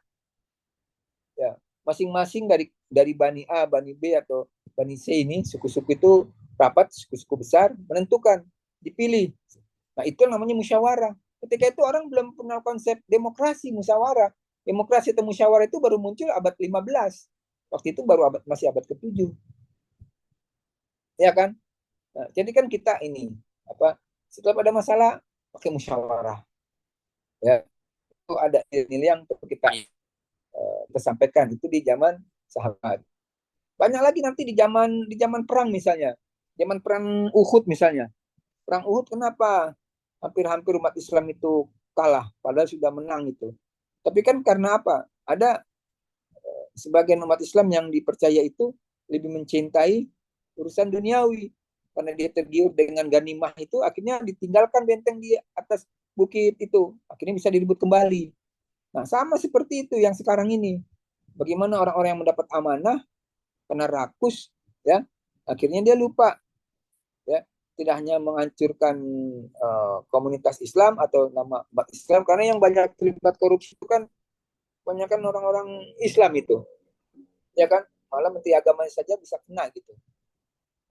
Speaker 2: Ya, masing-masing dari Bani A, Bani B atau Bani C ini, suku-suku itu rapat, suku-suku besar menentukan, dipilih. Nah, itu namanya musyawarah. Ketika itu orang belum kenal konsep demokrasi, musyawarah. Demokrasi atau musyawarah itu baru muncul abad 15. Waktu itu baru masih abad ke-7. Ya kan? Nah, jadi kan kita ini setelah ada masalah pakai musyawarah. Ya. Itu ada nilai yang kita sampaikan itu di zaman sahabat. Banyak lagi nanti di zaman perang misalnya. Zaman perang Uhud misalnya. Perang Uhud kenapa hampir-hampir umat Islam itu kalah, padahal sudah menang itu. Tapi kan karena apa? Ada sebagian umat Islam yang dipercaya itu lebih mencintai urusan duniawi. Karena dia tergiur dengan ganimah itu, akhirnya ditinggalkan benteng di atas bukit itu. Akhirnya bisa direbut kembali. Nah, sama seperti itu yang sekarang ini. Bagaimana orang-orang yang mendapat amanah, karena rakus, ya, akhirnya dia lupa, ya, tidak hanya menghancurkan komunitas Islam atau nama umat Islam, karena yang banyak terlibat korupsi itu kan banyak kan orang-orang Islam itu, ya kan, malah menteri agama saja bisa kena gitu,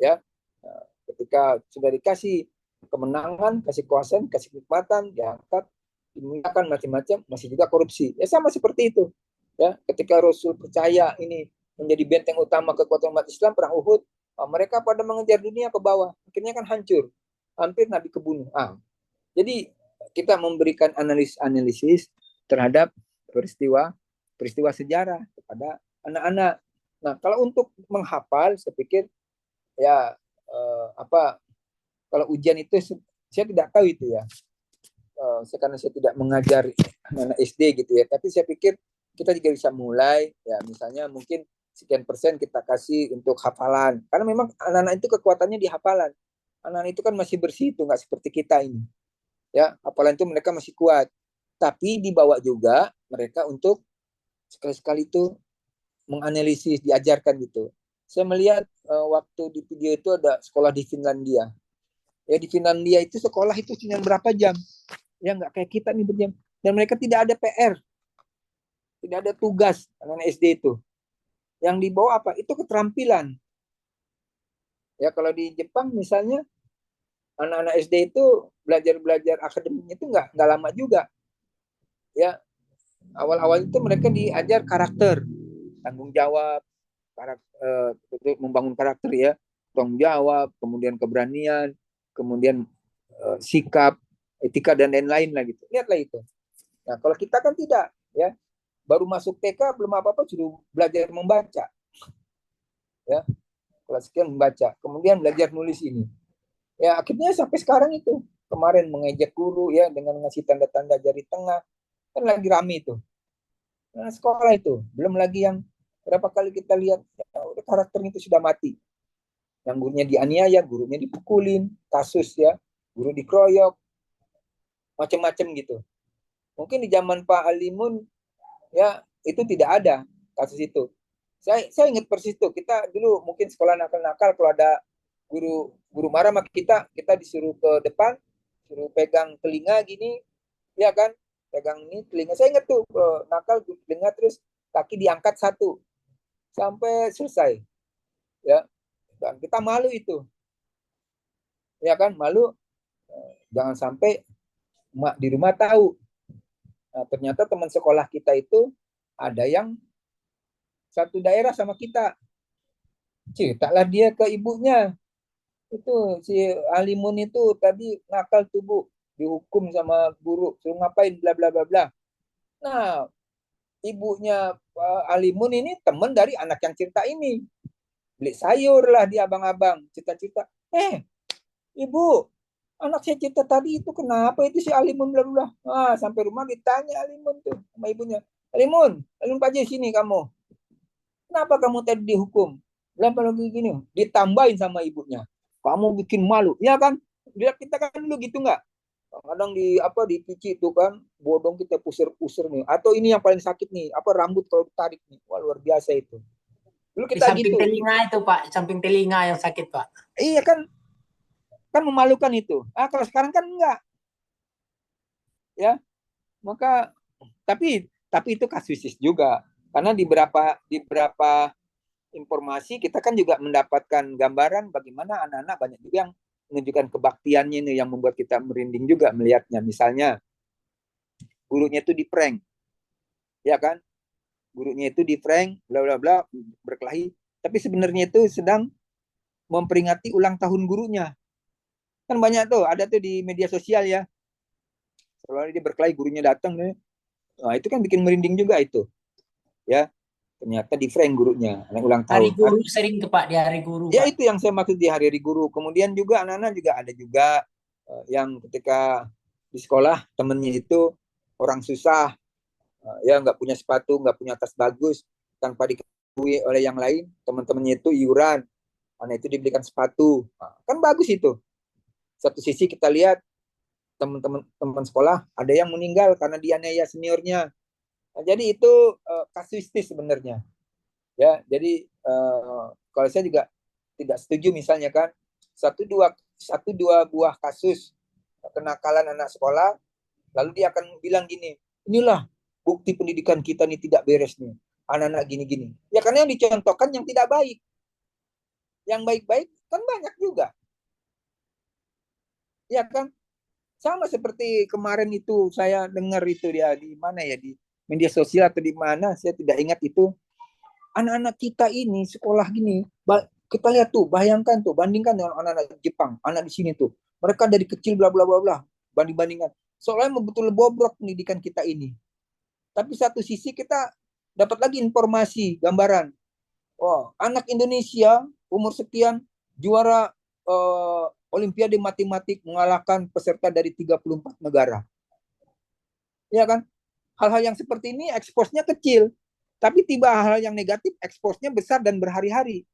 Speaker 2: ya. Nah, ketika sudah dikasih kemenangan, kasih kuasaan, kasih kenikmatan, diangkat, dimuliakan macam-macam, masih juga korupsi. Ya sama seperti itu, ya. Ketika Rasul percaya ini menjadi benteng utama kekuatan umat Islam, perang Uhud, mereka pada mengejar dunia ke bawah, akhirnya kan hancur, hampir Nabi kebunuh. Jadi kita memberikan analisis terhadap peristiwa sejarah kepada anak-anak. Nah, kalau untuk menghafal, saya pikir ya kalau ujian itu saya tidak tahu itu ya. Karena saya tidak mengajar anak SD gitu ya. Tapi saya pikir kita juga bisa mulai ya, misalnya mungkin sekian persen kita kasih untuk hafalan. Karena memang anak-anak itu kekuatannya di hafalan. Anak-anak itu kan masih bersih, itu nggak seperti kita ini. Ya, hafalan itu mereka masih kuat. Tapi dibawa juga mereka untuk sekali-sekali itu menganalisis, diajarkan gitu. Saya melihat waktu di video itu ada sekolah di Finlandia. Ya, di Finlandia itu sekolah itu cuma berapa jam? Ya nggak kayak kita nih berjam. Dan mereka tidak ada PR, tidak ada tugas anak SD itu. Yang dibawa apa? Itu keterampilan. Ya, kalau di Jepang misalnya anak-anak SD itu belajar akademiknya itu nggak lama juga. Ya, awal-awal itu mereka diajar karakter, tanggung jawab, membangun karakter ya, tanggung jawab, kemudian keberanian, kemudian sikap, etika dan lain-lain lah gitu. Lihatlah itu. Nah, kalau kita kan tidak, ya. Baru masuk TK belum apa-apa sudah belajar membaca. Ya. Kelas sekian membaca, kemudian belajar nulis ini. Ya, akhirnya sampai sekarang itu. Kemarin mengejek guru ya dengan ngasih tanda-tanda jari tengah. Kan lagi rame itu. Nah, sekolah itu, belum lagi yang berapa kali kita lihat ya, karakternya itu sudah mati. Yang gurunya dianiaya, gurunya dipukulin, kasus ya, guru dikeroyok, macam-macam gitu. Mungkin di zaman Pak Alimun ya itu tidak ada kasus itu. Saya ingat persis itu. Kita dulu mungkin sekolah nakal-nakal, kalau ada guru marah maka kita disuruh ke depan, suruh pegang telinga gini, ya kan? Pegang ini telinga. Saya ingat tuh nakal telinga, terus kaki diangkat satu sampai selesai. Ya. Dan kita malu itu. Ya kan? Malu. Jangan sampai mak di rumah tahu. Nah, ternyata teman sekolah kita itu ada yang satu daerah sama kita. Ceritalah dia ke ibunya. Itu si Alimun itu tadi nakal tuh Bu, dihukum sama guru, suruh ngapain bla bla bla bla. Nah, ibunya Alimun ini teman dari anak yang cerita ini. Beli sayur lah dia abang-abang, cerita-cerita. Ibu, anak saya cerita tadi itu kenapa itu si Alimun bla bla. Sampai rumah ditanya Alimun tuh sama ibunya. Alimun Pak Haji sini kamu. Kenapa kamu tadi dihukum? Kenapa lagi gini? Ditambahin sama ibunya. Kamu bikin malu, ya kan? Lihat kita kan dulu gitu nggak? Kadang di pici itu kan, bodong kita pusir-pusir nih. Atau ini yang paling sakit nih, rambut kalau ditarik nih. Wah, luar biasa itu. Dulu
Speaker 11: Di
Speaker 2: kita
Speaker 11: samping
Speaker 2: gitu.
Speaker 11: telinga itu Pak, samping telinga yang sakit Pak.
Speaker 2: Iya kan memalukan itu. Kalau sekarang kan enggak. Ya, maka tapi itu kasuistis juga. Karena di beberapa informasi kita kan juga mendapatkan gambaran bagaimana anak-anak banyak juga yang menunjukkan kebaktiannya ini yang membuat kita merinding juga melihatnya. Misalnya gurunya itu di prank, ya kan? Gurunya itu di prank, bla bla bla, berkelahi. Tapi sebenarnya itu sedang memperingati ulang tahun gurunya. Kan banyak tuh, ada tuh di media sosial ya. Kalau dia berkelahi, gurunya datang nih. Nah, itu kan bikin merinding juga itu. Ya. Ternyata di prank gurunya, anak ulang
Speaker 11: Hari
Speaker 2: tahun.
Speaker 11: guru sering ke Pak, di hari guru
Speaker 2: Ya
Speaker 11: Pak.
Speaker 2: itu yang saya maksud di hari-hari guru. Kemudian juga anak-anak juga ada juga yang ketika di sekolah temennya itu orang susah, ya nggak punya sepatu, nggak punya tas bagus, tanpa diketahui oleh yang lain, teman-temannya itu iuran, anak itu dibelikan sepatu, kan bagus itu. Satu sisi kita lihat teman-teman sekolah ada yang meninggal karena dianiaya seniornya. Nah, jadi itu kasuistis sebenarnya. Ya, jadi kalau saya juga tidak setuju misalnya kan satu dua buah kasus kenakalan anak sekolah, lalu dia akan bilang gini, inilah bukti pendidikan kita ini tidak beres nih, anak-anak gini-gini. Ya karena yang dicontohkan yang tidak baik. Yang baik-baik kan banyak juga. Ya kan? Sama seperti kemarin itu saya dengar itu dia di mana ya, di media sosial atau di mana, saya tidak ingat itu. Anak-anak kita ini sekolah gini, kita lihat tuh, bayangkan tuh, bandingkan dengan anak-anak Jepang, anak di sini tuh. Mereka dari kecil bla bla bla bla, banding-bandingkan. Soalnya betul bobrok pendidikan kita ini. Tapi satu sisi kita dapat lagi informasi, gambaran. Oh, anak Indonesia umur sekian juara Olimpiade Matematik mengalahkan peserta dari 34 negara. Ya kan? Hal-hal yang seperti ini eksposnya kecil. Tapi tiba hal yang negatif, eksposnya besar dan berhari-hari.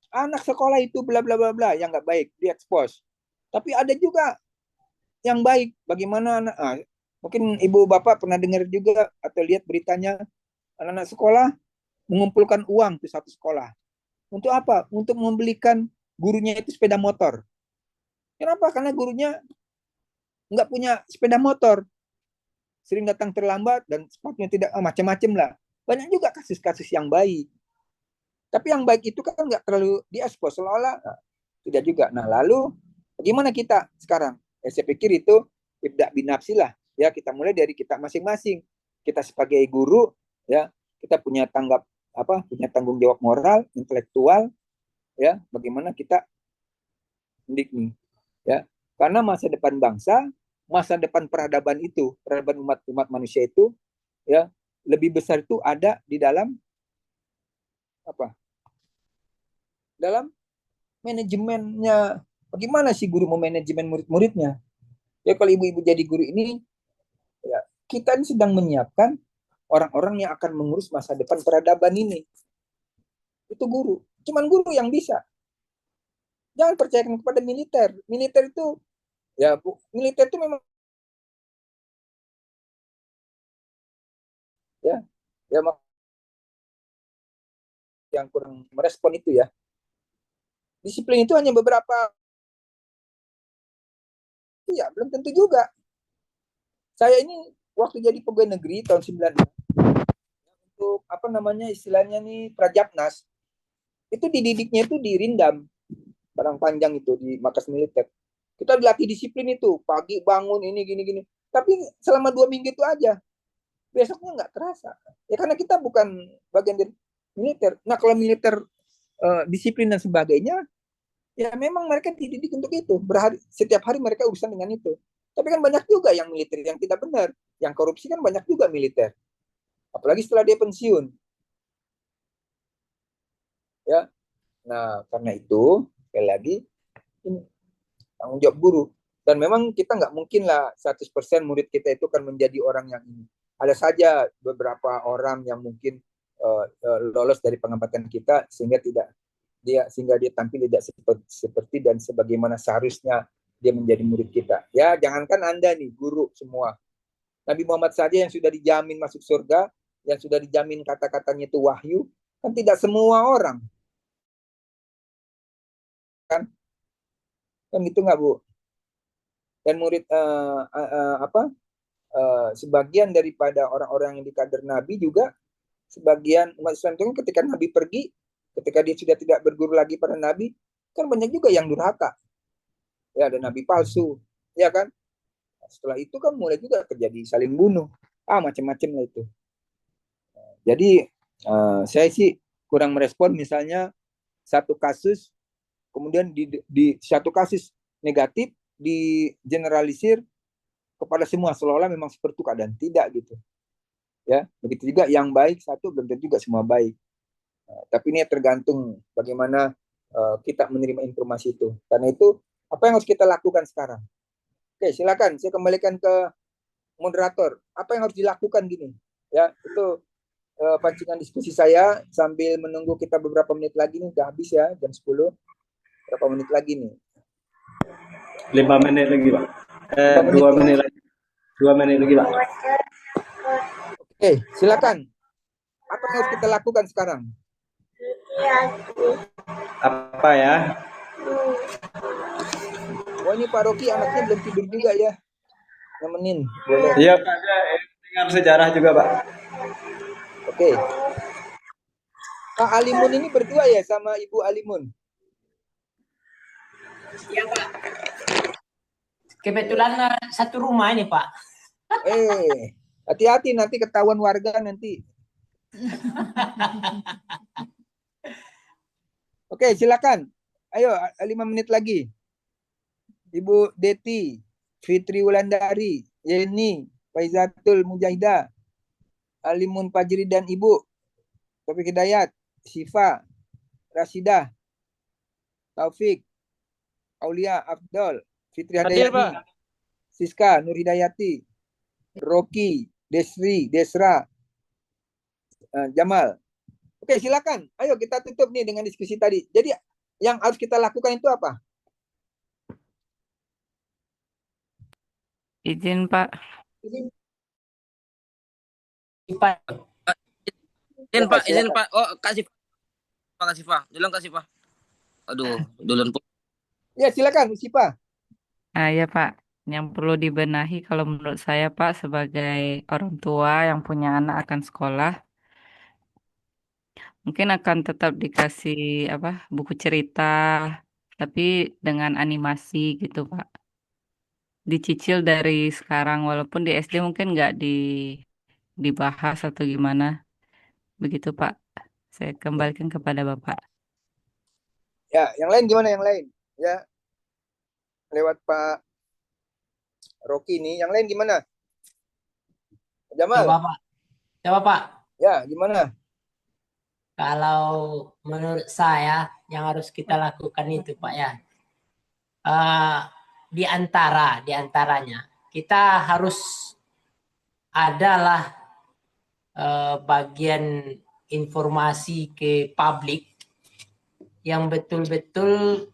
Speaker 2: Anak sekolah itu bla bla bla bla yang nggak baik diekspos. Tapi ada juga yang baik. Bagaimana anak? Mungkin ibu bapak pernah dengar juga atau lihat beritanya, anak-anak sekolah mengumpulkan uang di satu sekolah. Untuk apa? Untuk membelikan gurunya itu sepeda motor. Kenapa? Karena gurunya nggak punya sepeda motor. Sering datang terlambat dan sepatunya tidak, macam-macam lah. Banyak juga kasus-kasus yang baik. Tapi yang baik itu kan nggak terlalu diekspos, seolah-olah tidak juga. Nah lalu bagaimana kita sekarang? Saya pikir itu ibda binafsi lah. Ya kita mulai dari kita masing-masing. Kita sebagai guru, ya kita punya punya tanggung jawab moral, intelektual, ya bagaimana kita mendidik nih, ya karena masa depan bangsa, masa depan peradaban itu, peradaban umat manusia itu, ya lebih besar itu ada di dalam apa? Dalam manajemennya. Bagaimana sih guru memanajemen murid-muridnya? Ya kalau ibu-ibu jadi guru ini, ya kita ini sedang menyiapkan orang-orang yang akan mengurus masa depan peradaban ini. Itu guru. Cuman guru yang bisa. Jangan percayakan kepada militer. Militer itu, ya militer itu memang ya yang kurang merespon itu ya. Disiplin itu hanya beberapa, ya belum tentu juga. Saya ini waktu jadi pegawai negeri tahun 96 untuk istilahnya nih Prajapnas, itu dididiknya itu di Rindam, Padang Panjang itu di markas militer. Kita dilatih disiplin itu, pagi bangun ini gini-gini. Tapi selama 2 minggu itu aja. Besoknya nggak terasa. Ya karena kita bukan bagian dari militer. Nah kalau militer disiplin dan sebagainya, ya memang mereka dididik untuk itu. Setiap hari mereka urusan dengan itu. Tapi kan banyak juga yang militer yang tidak benar. Yang korupsi kan banyak juga militer. Apalagi setelah dia pensiun. Ya. Nah karena itu, sekali lagi, ini tanggung jawab guru. Dan memang kita nggak mungkin lah 100% murid kita itu kan menjadi orang yang ini. Ada saja beberapa orang yang mungkin lolos dari pengamatan kita sehingga dia tampil tidak seperti dan sebagaimana seharusnya dia menjadi murid kita. Ya, jangankan Anda nih, guru semua. Nabi Muhammad saja yang sudah dijamin masuk surga, yang sudah dijamin kata-katanya itu wahyu, kan tidak semua orang. Kan gitu nggak, Bu? Dan murid sebagian daripada orang-orang yang di kader Nabi juga, sebagian umat Islam itu ketika Nabi pergi, ketika dia sudah tidak berguru lagi pada Nabi, kan banyak juga yang durhaka. Ya, ada Nabi palsu, ya kan? Setelah itu kan mulai juga terjadi saling bunuh, macam-macam lah itu. Jadi saya sih kurang merespon misalnya satu kasus, kemudian di satu kasus negatif di generalisir kepada semua, seolah-olah memang seperti itu keadaan. Tidak gitu. Ya, begitu juga yang baik satu belum tentu juga semua baik. Tapi ini tergantung bagaimana kita menerima informasi itu. Karena itu apa yang harus kita lakukan sekarang? Oke, silakan saya kembalikan ke moderator. Apa yang harus dilakukan gini? Ya, itu pancingan diskusi saya sambil menunggu kita beberapa menit lagi nih, udah habis ya jam 10. Berapa menit lagi nih?
Speaker 4: 5 menit lagi, Pak. 2 menit lagi. 2 menit lagi, Pak.
Speaker 2: Oke, silakan. Apa yang harus kita lakukan sekarang?
Speaker 4: Apa ya?
Speaker 2: Oh, ini Pak Rocky anaknya belum tidur juga ya. Nemenin, boleh.
Speaker 4: Iya, Pak. Saya dengar sejarah juga, Pak.
Speaker 2: Oke. Pak Alimun ini berdua ya sama Ibu Alimun?
Speaker 11: Iya, Pak. Kebetulan satu rumah ini, Pak.
Speaker 2: Hati-hati nanti ketahuan warga nanti. Oke, silakan. Ayo, 5 menit lagi. Ibu Deti, Fitri Wulandari, Yeni, Faizatul Mujahidah, Alimun Fajri dan Ibu Taufik Hidayat, Sifa, Rasidah, Taufik, Aulia Afdol, Fitri Hadayani, Siska Nur Hidayati, Rocky, Desri, Desra, Jamal. Oke, silakan. Ayo kita tutup nih dengan diskusi tadi. Jadi yang harus kita lakukan itu apa?
Speaker 6: Izin, Pak.
Speaker 3: Izin Pak, izin Pak. Oh, Kak Sifa. Duluan Kak Sifa. Aduh, duluan pun.
Speaker 2: Ya, silakan Sifa.
Speaker 6: Ya Pak, yang perlu dibenahi kalau menurut saya Pak sebagai orang tua yang punya anak akan sekolah, mungkin akan tetap dikasih buku cerita, tapi dengan animasi gitu Pak. Dicicil dari sekarang, walaupun di SD mungkin nggak dibahas atau gimana, begitu Pak. Saya kembalikan kepada Bapak.
Speaker 2: Ya, yang lain gimana yang lain? Ya, lewat Pak Rocky ini. Yang lain gimana? Jamal.
Speaker 11: Coba Pak.
Speaker 2: Ya, gimana?
Speaker 11: Kalau menurut saya yang harus kita lakukan itu Pak ya, di antaranya kita harus adalah bagian informasi ke publik yang betul-betul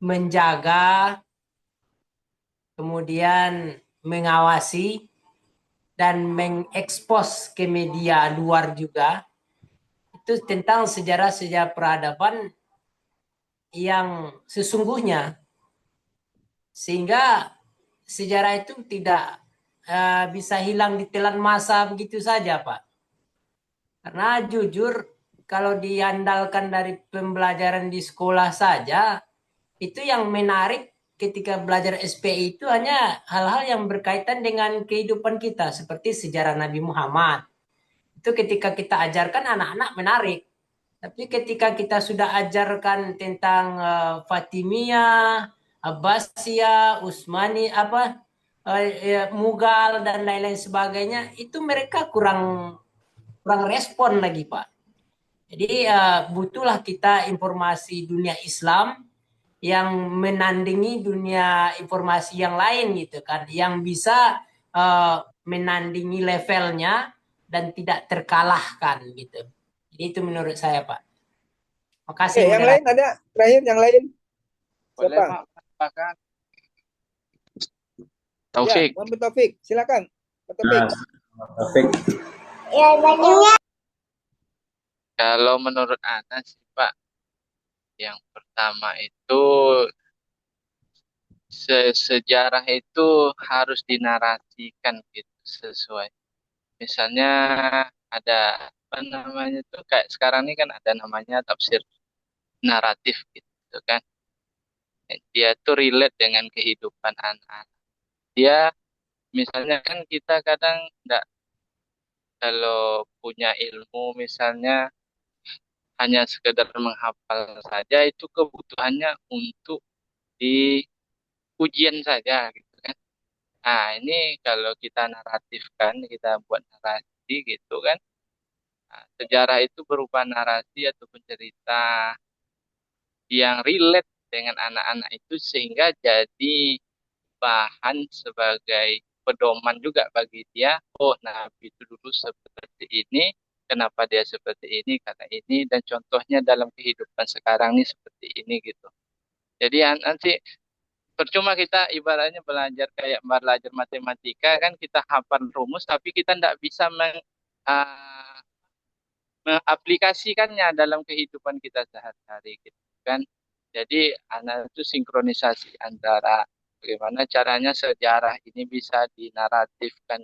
Speaker 11: menjaga, kemudian mengawasi dan mengekspos ke media luar juga itu tentang sejarah-sejarah peradaban yang sesungguhnya, sehingga sejarah itu tidak bisa hilang ditelan masa begitu saja Pak. Karena jujur kalau diandalkan dari pembelajaran di sekolah saja, itu yang menarik ketika belajar SPI itu hanya hal-hal yang berkaitan dengan kehidupan kita seperti sejarah Nabi Muhammad. Itu ketika kita ajarkan anak-anak menarik. Tapi ketika kita sudah ajarkan tentang Fatimiyah, Abbasiyah, Utsmani, Mughal dan lain-lain sebagainya, itu mereka kurang respon lagi Pak. Jadi butuhlah kita informasi dunia Islam yang menandingi dunia informasi yang lain gitu kan, yang bisa menandingi levelnya dan tidak terkalahkan gitu. Jadi itu menurut saya Pak. Makasih.
Speaker 2: Yang lain ada terakhir yang lain.
Speaker 12: Boleh
Speaker 2: Siapa?
Speaker 12: Pak, kan? Taufik.
Speaker 2: Ya, Muhammad Taufik, silakan. Taufik.
Speaker 4: Taufik.
Speaker 12: Ya, kalau menurut Ana sih Pak, yang pertama itu sejarah itu harus dinarasikan gitu sesuai. Misalnya ada apa namanya tuh kayak sekarang ini kan ada namanya tafsir naratif gitu kan. Dia tuh relate dengan kehidupan anak. Dia misalnya kan kita kadang enggak, kalau punya ilmu misalnya hanya sekedar menghafal saja, itu kebutuhannya untuk di ujian saja gitu kan. Nah, ini kalau kita naratifkan, kita buat narasi gitu kan. Nah, sejarah itu berupa narasi ataupun cerita yang relate dengan anak-anak itu sehingga jadi bahan sebagai pedoman juga bagi dia. Oh, Nabi itu dulu seperti ini, kenapa dia seperti ini, karena ini, dan contohnya dalam kehidupan sekarang nih seperti ini gitu. Jadi nanti percuma kita ibaratnya belajar kayak belajar matematika kan kita hafal rumus tapi kita tidak bisa uh, mengaplikasikannya dalam kehidupan kita sehari-hari gitu kan. Jadi anak itu sinkronisasi antara bagaimana caranya sejarah ini bisa dinarasikan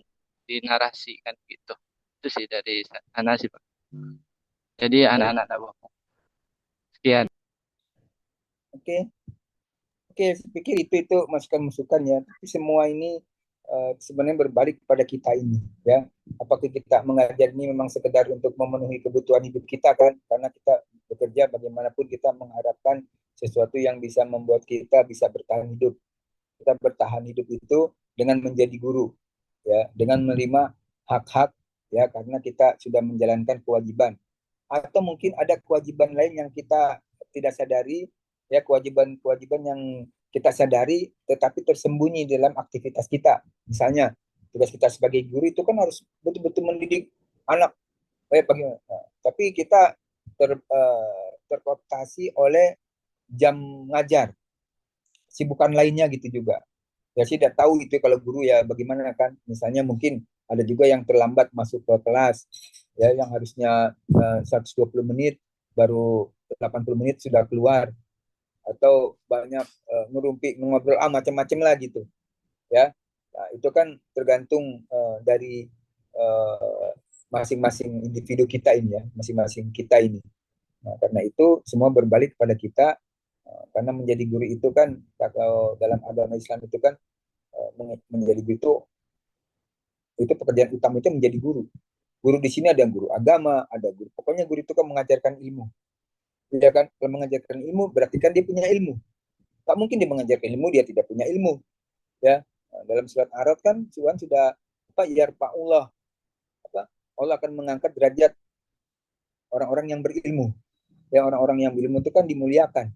Speaker 12: gitu. Itu sih dari sana sih Pak. Jadi anak-anak tak bohong. Sekian.
Speaker 2: Oke. Oke, saya pikir itu masukan-masukan ya. Tapi semua ini sebenarnya berbalik kepada kita ini, ya. Apakah kita mengajar ini memang sekedar untuk memenuhi kebutuhan hidup kita kan? Karena kita bekerja bagaimanapun kita mengharapkan sesuatu yang bisa membuat kita bisa bertahan hidup. Kita bertahan hidup itu dengan menjadi guru, ya, dengan menerima hak-hak, ya, karena kita sudah menjalankan kewajiban. Atau mungkin ada kewajiban lain yang kita tidak sadari, ya, kewajiban-kewajiban yang kita sadari tetapi tersembunyi dalam aktivitas kita. Misalnya tugas kita sebagai guru itu kan harus betul-betul mendidik anak. Tapi kita terkooptasi oleh jam ngajar, sibukan lainnya gitu juga. Ya sih tidak tahu itu kalau guru ya bagaimana kan. Misalnya mungkin ada juga yang terlambat masuk ke kelas, ya, yang harusnya 120 menit baru 80 menit sudah keluar, atau banyak ngerumpi ngobrol macam-macam lah gitu, ya. Nah, itu kan tergantung dari masing-masing individu kita ini, ya, masing-masing kita ini. Nah, karena itu semua berbalik pada kita, karena menjadi guru itu kan kalau dalam agama Islam itu kan menjadi guru itu pekerjaan utama itu menjadi guru. Guru di sini ada yang guru agama, ada guru. Pokoknya guru itu kan mengajarkan ilmu. Ya kan, kalau mengajarkan ilmu berarti kan dia punya ilmu. Tak mungkin dia mengajarkan ilmu dia tidak punya ilmu. Ya, nah, dalam surat Ar-Ra'd kan Tuhan sudah yarfa'ullah, Allah akan mengangkat derajat orang-orang yang berilmu. Ya, orang-orang yang berilmu itu kan dimuliakan.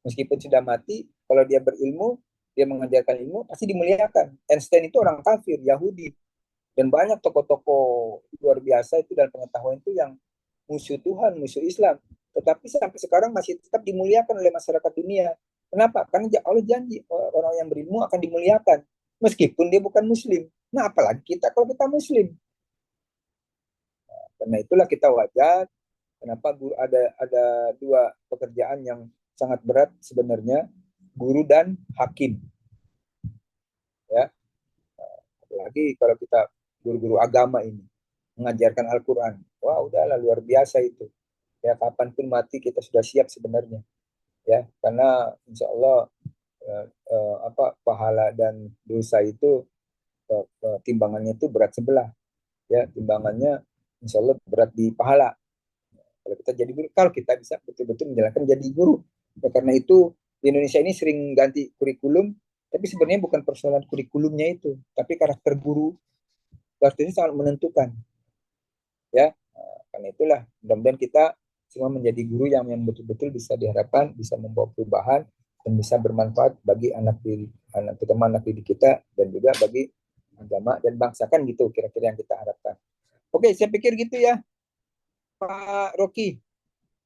Speaker 2: Meskipun sudah mati, kalau dia berilmu, dia mengajarkan ilmu pasti dimuliakan. Einstein itu orang kafir, Yahudi. Dan banyak tokoh-tokoh luar biasa itu dan pengetahuan itu yang musuh Tuhan, musuh Islam. Tetapi sampai sekarang masih tetap dimuliakan oleh masyarakat dunia. Kenapa? Karena Allah janji orang yang berilmu akan dimuliakan meskipun dia bukan muslim. Nah, apalagi kita kalau kita muslim. Nah, karena itulah kita wajar kenapa guru ada dua pekerjaan yang sangat berat sebenarnya, guru dan hakim. Ya. Apalagi kalau kita guru-guru agama ini mengajarkan Al-Qur'an. Wah, udahlah luar biasa itu. Ya, kapanpun mati kita sudah siap sebenarnya, ya, karena insya Allah pahala dan dosa itu timbangannya itu berat sebelah, ya, timbangannya insya Allah berat di pahala kalau kita jadi guru, kalau kita bisa betul-betul menjalankan jadi guru. Ya, karena itu di Indonesia ini sering ganti kurikulum, tapi sebenarnya bukan persoalan kurikulumnya itu, tapi karakter guru. Karakternya sangat menentukan, ya. Karena itulah mudah-mudahan kita semua menjadi guru yang betul-betul bisa diharapkan bisa membawa perubahan dan bisa bermanfaat bagi terutama anak didik kita dan juga bagi agama dan bangsa, kan gitu kira-kira yang kita harapkan. Oke, saya pikir gitu ya Pak Rocky.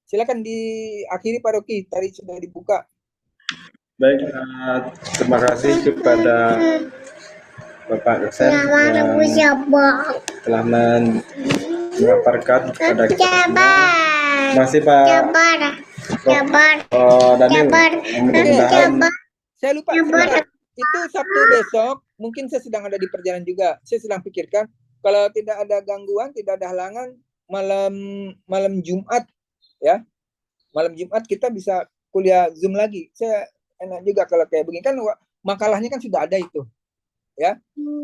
Speaker 2: Silakan diakhiri Pak Rocky, tadi sudah dibuka.
Speaker 10: Baik, terima kasih kepada Bapak dosen yang telah memaparkan kepada kita. Masih Pak Daniel, mudah-mudahan
Speaker 2: saya lupa itu Sabtu besok mungkin saya sedang ada di perjalanan juga. Saya sedang pikirkan kalau tidak ada gangguan, tidak ada halangan, malam Jumat, ya, malam Jumat kita bisa kuliah Zoom lagi. Saya enak juga kalau kayak begini kan, makalahnya kan sudah ada itu, ya.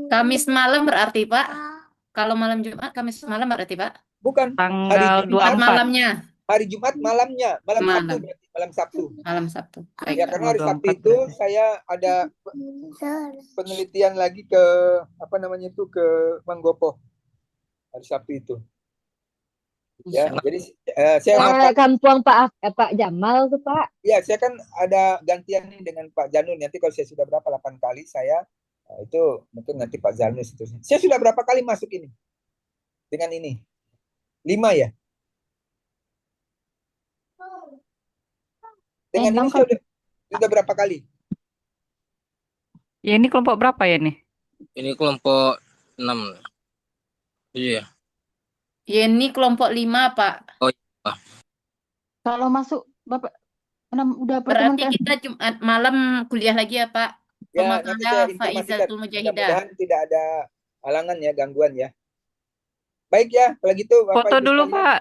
Speaker 5: Kamis malam berarti Pak. Kalau malam Jumat Kamis malam berarti Pak.
Speaker 2: Bukan,
Speaker 6: Tanggal 24
Speaker 5: malamnya.
Speaker 2: Hari Jumat malamnya, malam Sabtu berarti, malam Sabtu.
Speaker 5: Malam Sabtu. Baik,
Speaker 2: Ya,
Speaker 5: Pak.
Speaker 2: karena hari
Speaker 6: Tanggal
Speaker 2: Sabtu
Speaker 6: 24
Speaker 2: itu
Speaker 6: berarti.
Speaker 2: saya ada penelitian lagi ke apa namanya itu ke Manggopo hari Sabtu itu. Ya,
Speaker 5: Insya Allah.
Speaker 2: jadi saya
Speaker 9: Kampung Pak Jamal tuh Pak.
Speaker 2: ya saya kan ada gantian nih dengan Pak Janun. Nanti kalau saya sudah berapa 8 kali saya itu mungkin nanti Pak Janun seterusnya. Saya sudah berapa kali masuk ini dengan ini 5 ya. Dengan ini saya sudah berapa kali?
Speaker 6: Ya ini kelompok berapa ya nih?
Speaker 3: Ini kelompok 6. Iya.
Speaker 5: Ya, ini kelompok 5, Pak.
Speaker 3: Oh iya.
Speaker 1: Kalau masuk Bapak udah
Speaker 5: Berarti
Speaker 1: pertemuan
Speaker 5: kita Jumat malam kuliah lagi ya, Pak.
Speaker 2: Ya, nanti saya
Speaker 5: Pemakalah
Speaker 2: informasikan.
Speaker 5: Faizatul Mujahidah.
Speaker 2: Mudah-mudahan tidak ada halangan ya, gangguan ya. Baik ya, kalau gitu Bapak
Speaker 6: Foto
Speaker 2: Ibu
Speaker 6: dulu
Speaker 2: sekalian.
Speaker 6: Pak.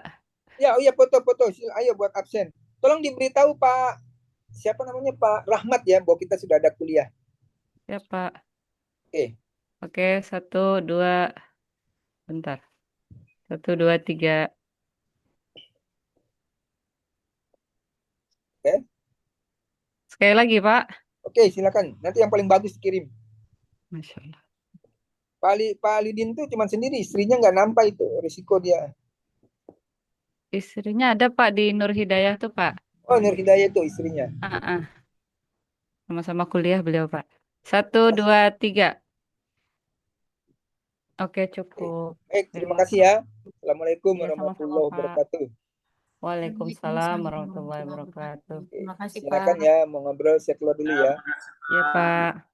Speaker 2: Ya, oh iya foto-foto. Ayo buat absen. Tolong diberitahu Pak, siapa namanya Pak Rahmat ya, bahwa kita sudah ada kuliah.
Speaker 6: Ya Pak.
Speaker 2: Oke.
Speaker 6: Oke, 1, 2, bentar. 1, 2, 3.
Speaker 2: Oke.
Speaker 6: Sekali lagi Pak.
Speaker 2: Oke, silakan. Nanti yang paling bagus kirim.
Speaker 6: Masya Allah.
Speaker 2: Pak Lidin tuh cuma sendiri, istrinya nggak nampak itu, risiko dia.
Speaker 6: Istrinya ada Pak di Nur Hidayah tuh Pak.
Speaker 2: Oh, Nur Hidayah itu istrinya.
Speaker 6: Sama-sama kuliah beliau Pak. 1, 2, 3. Oke, cukup.
Speaker 2: Baik, terima kasih ya. Assalamualaikum
Speaker 6: Ya,
Speaker 2: warahmatullahi
Speaker 6: sama-sama, Pak.
Speaker 2: wabarakatuh.
Speaker 6: Waalaikumsalam warahmatullahi wabarakatuh.
Speaker 5: Terima kasih,
Speaker 2: Silakan
Speaker 5: Pak.
Speaker 2: ya, mau ngobrol saya keluar dulu ya.
Speaker 6: Ya Pak.